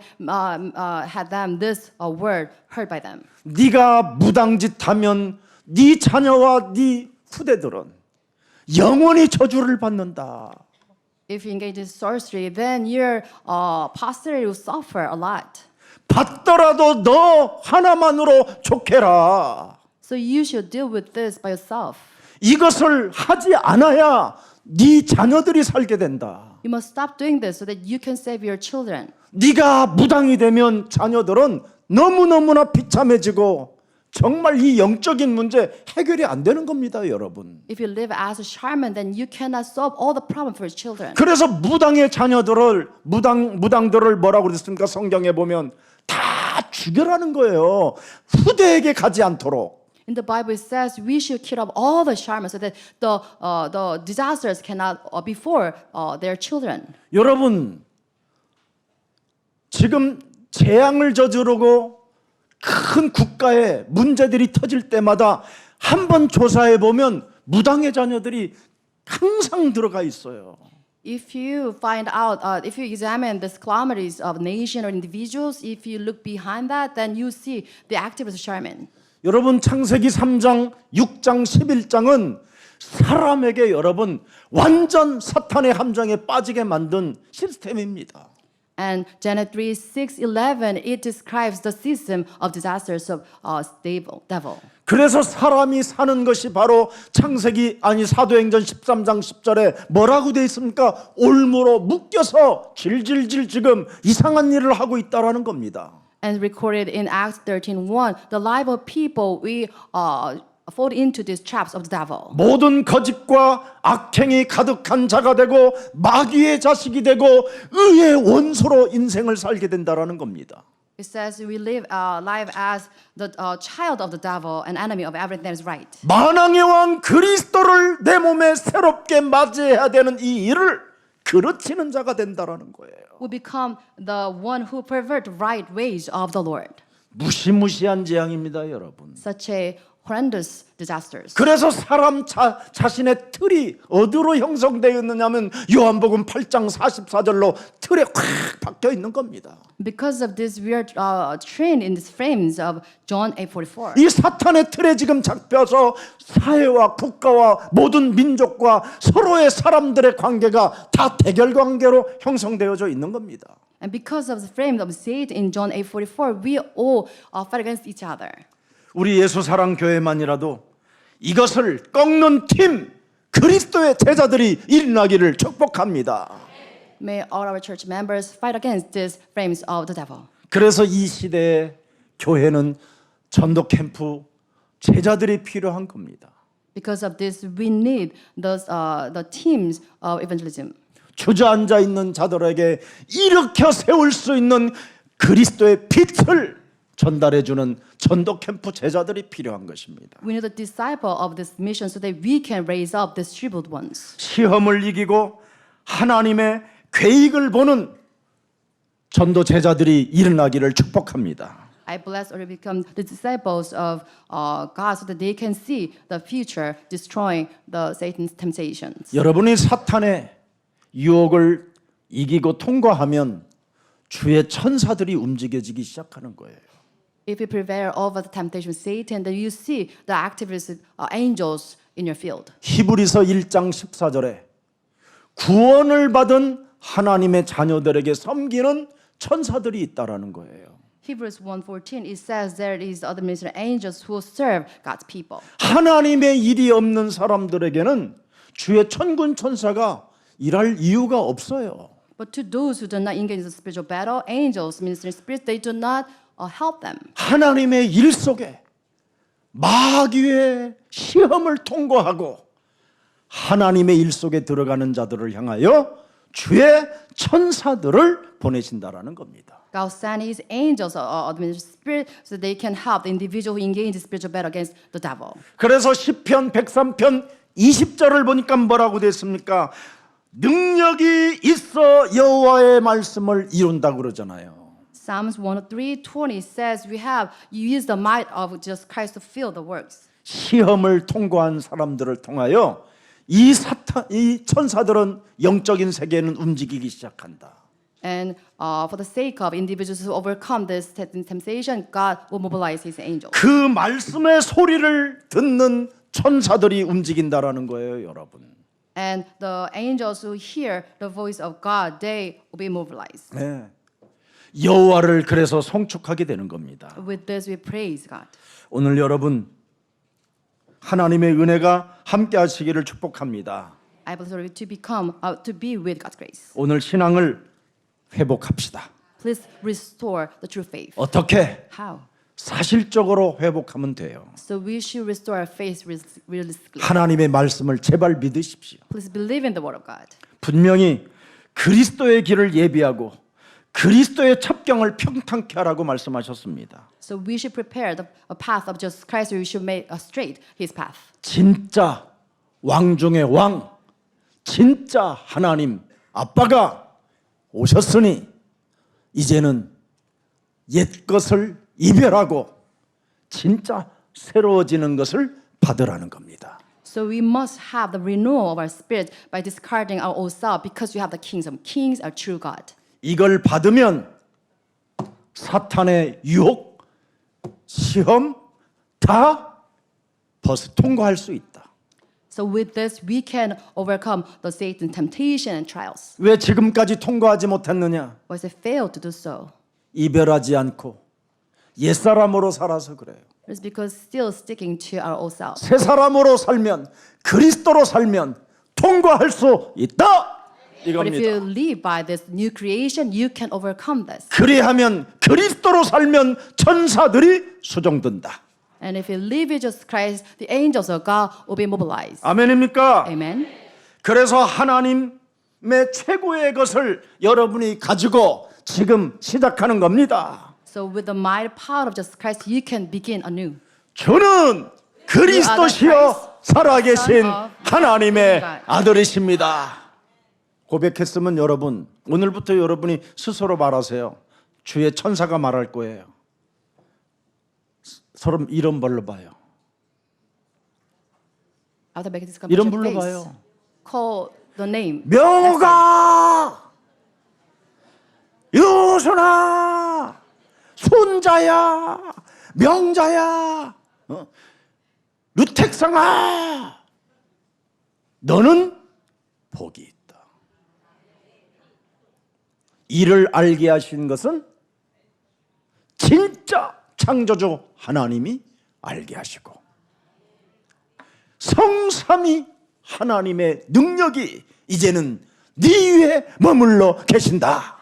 had them this word heard by them. 네가 무당짓하면 네 자녀와 네 후대들은 영원히 저주를 받는다. If you engage in sorcery, then your posterity will suffer a lot. 받더라도 너 하나만으로 족해라. So you should deal with this by yourself. 이것을 하지 않아야 네 자녀들이 살게 된다. You must stop doing this so that you can save your children. 네가 무당이 되면 자녀들은 너무너무나 비참해지고 정말 이 영적인 문제 해결이 안 되는 겁니다, 여러분. If you live as a shaman, then you cannot solve all the problem for your children. 그래서 무당의 자녀들을 무당들을 뭐라고 그랬습니까? 성경에 보면 다 죽여라는 거예요. 후대에게 가지 않도록. In the Bible, it says we should kill off all the shamans so that the disasters cannot before their children. 여러분, 지금 재앙을 저지르고 큰 국가에 문제들이 터질 때마다 한번 조사해 보면 무당의 자녀들이 항상 들어가 있어요. If you find out, if you examine the calamities of nation or individuals, if you look behind that, then you see the activist shaman. 여러분 창세기 3장, 6장, 11장은 사람에게 여러분 완전 사탄의 함정에 빠지게 만든 시스템입니다. And Genesis 3:6-11, it describes the system of disasters of devil. 그래서 사람이 사는 것이 바로 사도행전 13장 10절에 뭐라고 되어 있습니까? 올무로 묶여서 질질질 지금 이상한 일을 하고 있다라는 겁니다. And recorded in Acts 13:1, the life of people we fall into these traps of the devil. 모든 거짓과 악행이 가득한 자가 되고 마귀의 자식이 되고 의의 원수로 인생을 살게 된다라는 겁니다. It says we live our life as the child of the devil, an enemy of everything that is right. 만왕의 왕 그리스도를 내 몸에 새롭게 맞이해야 되는 이 일을 그르치는 자가 된다라는 거예요. We become the one who pervert right ways of the Lord. 무시무시한 재앙입니다, 여러분. Such a horrendous disasters. 그래서 사람 자신의 틀이 어디로 형성되어 있느냐면 요한복음 8장 44절로 틀에 확 박혀 있는 겁니다. Because of this, we are trained in these frames of John 8:44. 이 사탄의 틀에 지금 잡혀서 사회와 국가와 모든 민족과 서로의 사람들의 관계가 다 대결 관계로 형성되어져 있는 겁니다. And because of the frame of Satan in John 8:44, we all fight against each other. 우리 예수사랑 교회만이라도 이것을 꺾는 팀 그리스도의 제자들이 일어나기를 축복합니다. May all our church members fight against these frames of the devil. 그래서 이 시대에 교회는 전도 캠프 제자들이 필요한 겁니다. Because of this, we need the teams of evangelism. 주저앉아 있는 자들에게 일으켜 세울 수 있는 그리스도의 빛을 전달해 주는 전도 캠프 제자들이 필요한 것입니다. We need a disciple of this mission so that we can raise up the distributed ones. 시험을 이기고 하나님의 계획을 보는 전도 제자들이 일어나기를 축복합니다. I bless or become the disciples of God so that they can see the future destroying the Satan's temptations. 여러분이 사탄의 유혹을 이기고 통과하면 주의 천사들이 움직여지기 시작하는 거예요. If you prevail over the temptation of Satan, then you see the activities of angels in your field. 히브리서 1장 14절에 구원을 받은 하나님의 자녀들에게 섬기는 천사들이 있다라는 거예요. Hebrews 1:14 it says there is other ministering angels who serve God's people. 하나님의 일이 없는 사람들에게는 주의 천군 천사가 일할 이유가 없어요. But to those who do not engage in the spiritual battle, angels, ministering spirits, they do not help them. 하나님의 일 속에 마귀의 시험을 통과하고 하나님의 일 속에 들어가는 자들을 향하여 주의 천사들을 보내신다라는 겁니다. God sent His angels or ministering spirit so they can help the individual who engage in the spiritual battle against the devil. 그래서 시편 103편 20절을 보니까 뭐라고 됐습니까? 능력이 있어 여호와의 말씀을 이룬다고 그러잖아요. Psalms 103:20 says we have used the might of Jesus Christ to fill the works. 시험을 통과한 사람들을 통하여 이 천사들은 영적인 세계는 움직이기 시작한다. And for the sake of individuals who overcome this temptation, God will mobilize His angels. 그 말씀의 소리를 듣는 천사들이 움직인다라는 거예요, 여러분. And the angels who hear the voice of God, they will be mobilized. 네. 여호와를 그래서 송축하게 되는 겁니다. With this, we praise God. 오늘 여러분 하나님의 은혜가 함께 하시기를 축복합니다. I believe to be with God's grace. 오늘 신앙을 회복합시다. Please restore the true faith. 어떻게? How? 사실적으로 회복하면 돼요. So we should restore our faith realistically. 하나님의 말씀을 제발 믿으십시오. Please believe in the word of God. 분명히 그리스도의 길을 예비하고 그리스도의 첩경을 평탄케 하라고 말씀하셨습니다. So we should prepare a path of Jesus Christ. We should make straight His path. 진짜 왕 중의 왕, 진짜 하나님 아빠가 오셨으니 이제는 옛 것을 이별하고 진짜 새로워지는 것을 받으라는 겁니다. So we must have the renewal of our spirit by discarding our old self, because we have the kingdom. Kings are true God. 이걸 받으면 사탄의 유혹, 시험 다 통과할 수 있다. So with this, we can overcome the Satan temptation and trials. 왜 지금까지 통과하지 못했느냐? But if failed to do so, 이별하지 않고 옛사람으로 살아서 그래요. it's because still sticking to our old self. 새 사람으로 살면, 그리스도로 살면 통과할 수 있다. But if 이겁니다. you live by this new creation, you can overcome this. 그리하면 그리스도로 살면 천사들이 수종든다. And if you live with Jesus Christ, the angels of God will be mobilized. 아멘입니까? Amen. 그래서 하나님의 최고의 것을 여러분이 가지고 지금 시작하는 겁니다. So with the mighty power of Jesus Christ, you can begin anew. 저는 그리스도시여 살아계신 하나님의 God. 아들이십니다. 고백했으면 여러분, 오늘부터 여러분이 스스로 말하세요. 주의 천사가 말할 거예요. 서로 이름 불러봐요. After making this 이름 confession, 불러봐요. call the name. 명호가, 유순아, 손자야, 명자야, 루텍상아, 너는 복이 있다. 이를 알게 하신 것은 진짜 창조주 하나님이 알게 하시고 성삼위 하나님의 능력이 이제는 네 위에 머물러 계신다.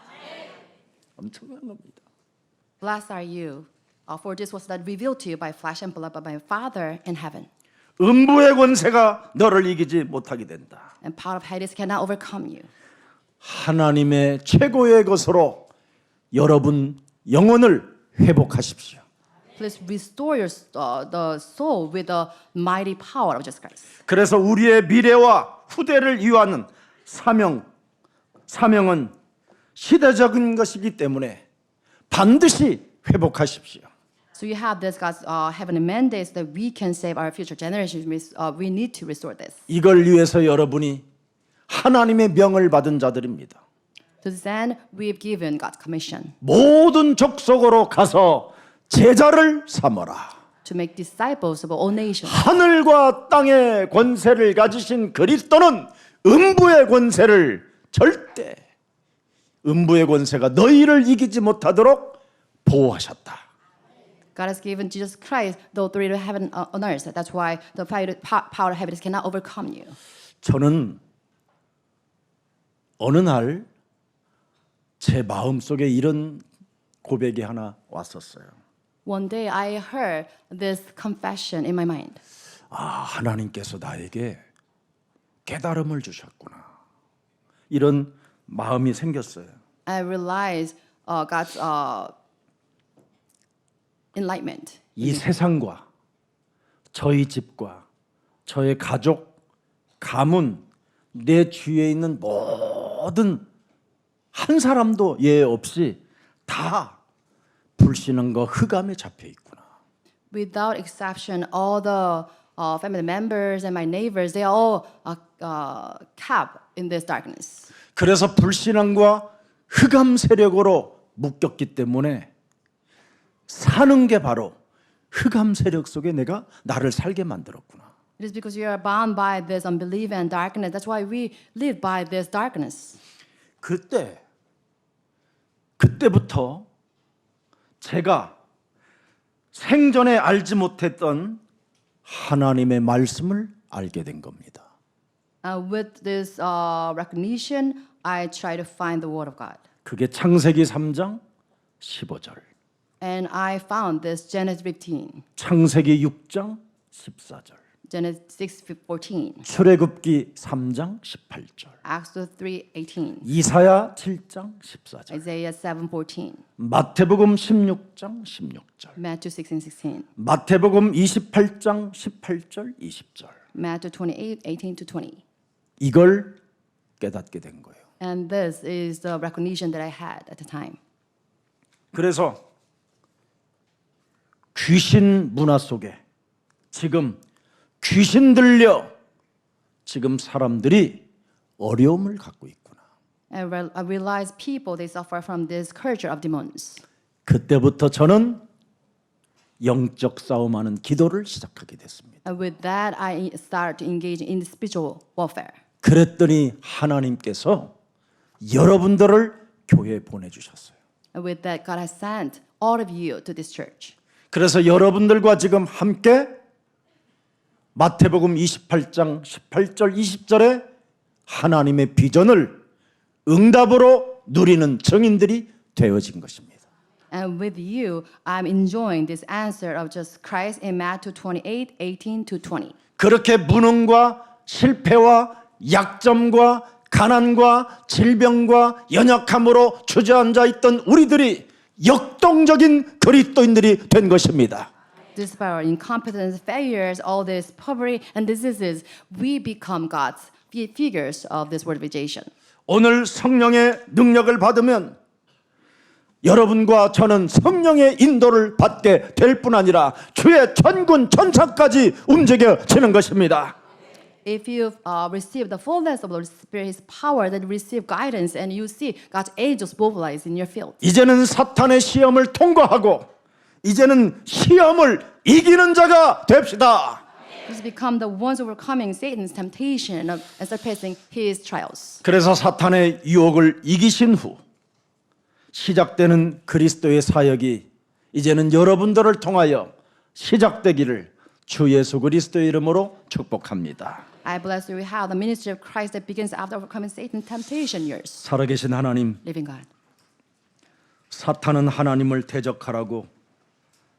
엄청난 겁니다. Blessed are you, for this was not revealed to you by flesh and blood, but by my Father in heaven. 음부의 권세가 너를 이기지 못하게 된다. And power of Hades cannot overcome you. 하나님의 최고의 것으로 여러분 영혼을 회복하십시오. Please restore your the soul with the mighty power of Jesus Christ. 그래서 우리의 미래와 후대를 위하는 사명은 시대적인 것이기 때문에 반드시 회복하십시오. So you have this God's heavenly mandates that we can save our future generations. We need to restore this. 이걸 위해서 여러분이 하나님의 명을 받은 자들입니다. To this end, we've given God's commission 모든 족속으로 가서 제자를 삼어라. to make disciples of all nations. 하늘과 땅의 권세를 가지신 그리스도는 음부의 권세를 절대 음부의 권세가 너희를 이기지 못하도록 보호하셨다. God has given Jesus Christ the authority of heaven on earth. That's why the power of heaven cannot overcome you. 저는 어느 날 제 마음속에 이런 고백이 하나 왔었어요. One day I heard this confession in my mind. 하나님께서 나에게 깨달음을 주셨구나. 이런 마음이 생겼어요. I realized God's enlightenment. 이 세상과 저희 집과 저의 가족, 가문, 내 주위에 있는 모든 한 사람도 예 없이 다 불신앙과 흑암에 잡혀 있구나. Without exception, all the family members and my neighbors, they are all kept in this darkness. 그래서 불신앙과 흑암 세력으로 묶였기 때문에 사는 게 바로 흑암 세력 속에 내가 나를 살게 만들었구나. It is because we are bound by this unbelief and darkness. That's why we live by this darkness. 그때부터 제가 생전에 알지 못했던 하나님의 말씀을 알게 된 겁니다. With this recognition, I try to find the Word of God. 그게 창세기 3장 15절. And I found this Genesis 15, 창세기 6장 14절, Genesis 6:14, 출애굽기 3장 18절, Acts 3:18, 이사야 7장 14절, Isaiah 7:14, 마태복음 16장 16절, Matthew 16:16, 마태복음 28장 18절 20절. Matthew 28:18-20. 이걸 깨닫게 된 거예요. And this is the recognition that I had at the time. 그래서 귀신 문화 속에 지금 귀신 들려 지금 사람들이 어려움을 갖고 있구나. I realized people they suffer from this culture of demons. 그때부터 저는 영적 싸움하는 기도를 시작하게 됐습니다. And with that, I started to engage in spiritual warfare. 그랬더니 하나님께서 여러분들을 교회에 보내주셨어요. And with that, God has sent all of you to this church. 그래서 여러분들과 지금 함께 마태복음 28장 18절 20절에 하나님의 비전을 응답으로 누리는 증인들이 되어진 것입니다. And with you, I'm enjoying this answer of just Christ in Matthew 28:18-20. 그렇게 무능과 실패와 약점과 가난과 질병과 연약함으로 주저앉아 있던 우리들이 역동적인 그리스도인들이 된 것입니다. Despite our incompetence, failures, all this poverty and diseases, we become God's figures of this world vision. 오늘 성령의 능력을 받으면 여러분과 저는 성령의 인도를 받게 될 뿐 아니라 주의 천군 천사까지 움직여지는 것입니다. If you receive the fullness of the Spirit's power, then receive guidance and you see God's angels mobilized in your field. 이제는 사탄의 시험을 통과하고 이제는 시험을 이기는 자가 됩시다. Just become the ones overcoming Satan's temptation and surpassing his trials. 그래서 사탄의 유혹을 이기신 후 시작되는 그리스도의 사역이 이제는 여러분들을 통하여 시작되기를 주 예수 그리스도의 이름으로 축복합니다. I bless you. We have the ministry of Christ that begins after overcoming Satan's temptation years. 살아계신 하나님, Living God. 사탄은 하나님을 대적하라고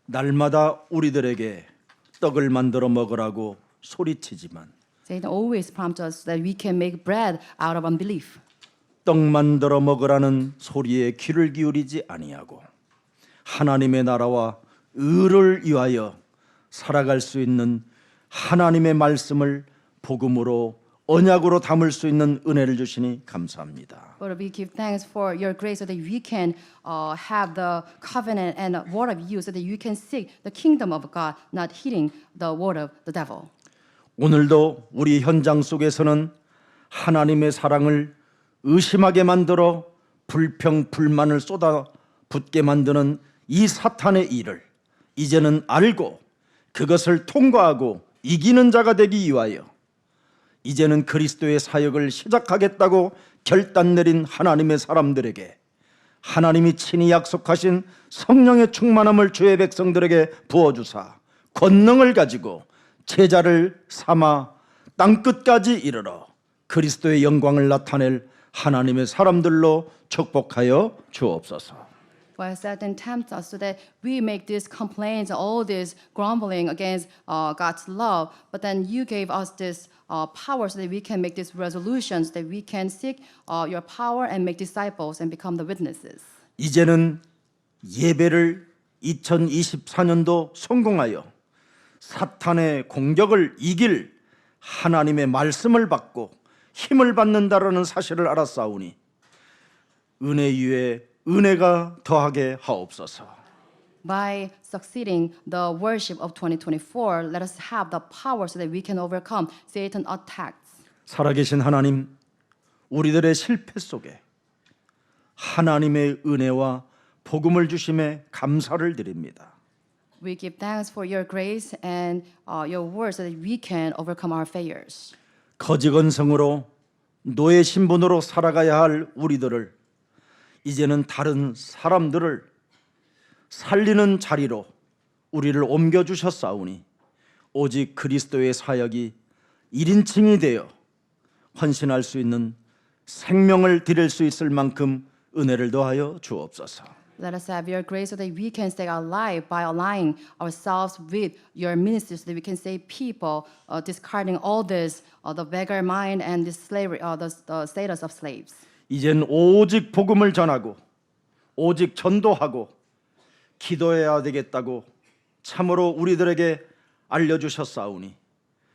날마다 우리들에게 떡을 만들어 먹으라고 소리치지만 Satan always prompts us that we can make bread out of unbelief. 떡 만들어 먹으라는 소리에 귀를 기울이지 아니하고 하나님의 나라와 의를 위하여 살아갈 수 있는 하나님의 말씀을 복음으로 언약으로 담을 수 있는 은혜를 주시니 감사합니다. Lord, we give thanks for your grace so that we can have the covenant and word of you so that you can seek the kingdom of God, not heeding the word of the devil. 오늘도 우리 현장 속에서는 하나님의 사랑을 의심하게 만들어 불평, 불만을 쏟아붓게 만드는 이 사탄의 일을 이제는 알고 그것을 통과하고 이기는 자가 되기 위하여 이제는 그리스도의 사역을 시작하겠다고 결단 내린 하나님의 사람들에게 하나님이 친히 약속하신 성령의 충만함을 주의 백성들에게 부어주사 권능을 가지고 제자를 삼아 땅끝까지 이르러 그리스도의 영광을 나타낼 하나님의 사람들로 축복하여 주옵소서. While Satan tempts us so that we make these complaints, all this grumbling against God's love, but then you gave us this power so that we can make these resolutions, that we can seek your power and make disciples and become the witnesses. 이제는 예배를 2024년도 성공하여 사탄의 공격을 이길 하나님의 말씀을 받고 힘을 받는다라는 사실을 알았사오니 은혜 위에 은혜가 더하게 하옵소서. By succeeding the worship of 2024, let us have the power so that we can overcome Satan's attacks. 살아계신 하나님, 우리들의 실패 속에 하나님의 은혜와 복음을 주심에 감사를 드립니다. We give thanks for your grace and your word so that we can overcome our failures. 거지건성으로 노예 신분으로 살아가야 할 우리들을 이제는 다른 사람들을 살리는 자리로 우리를 옮겨주셨사오니 오직 그리스도의 사역이 1인칭이 되어 헌신할 수 있는 생명을 드릴 수 있을 만큼 은혜를 더하여 주옵소서. Let us have your grace so that we can stay alive by aligning ourselves with your ministry so that we can save people, discarding all this, the beggar mind and this slavery, the status of slaves. 이젠 오직 복음을 전하고 오직 전도하고 기도해야 되겠다고 참으로 우리들에게 알려주셨사오니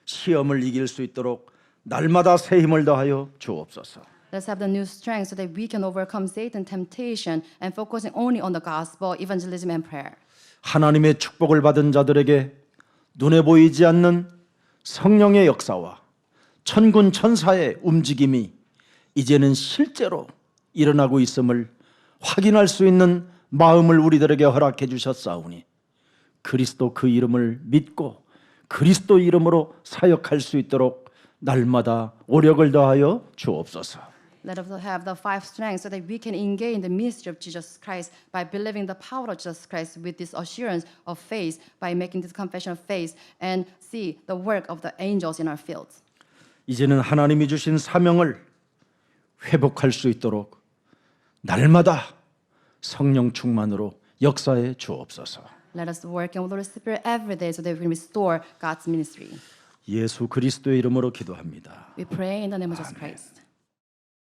시험을 이길 수 있도록 날마다 새 힘을 더하여 주옵소서. Let's have the new strength so that we can overcome Satan temptation and focusing only on the gospel, evangelism, and prayer. 하나님의 축복을 받은 자들에게 눈에 보이지 않는 성령의 역사와 천군 천사의 움직임이 이제는 실제로 일어나고 있음을 확인할 수 있는 마음을 우리들에게 허락해 주셨사오니 그리스도 그 이름을 믿고 그리스도 이름으로 사역할 수 있도록 날마다 오력을 더하여 주옵소서. Let us have the five strengths so that we can engage in the ministry of Jesus Christ by believing the power of Jesus Christ with this assurance of faith, by making this confession of faith and see the work of the angels in our fields. 이제는 하나님이 주신 사명을 회복할 수 있도록 날마다 성령 충만으로 역사해 주옵소서. Let us work in the Holy Spirit every day so that we can restore God's ministry. 예수 그리스도의 이름으로 기도합니다. We pray in the name of Jesus Christ.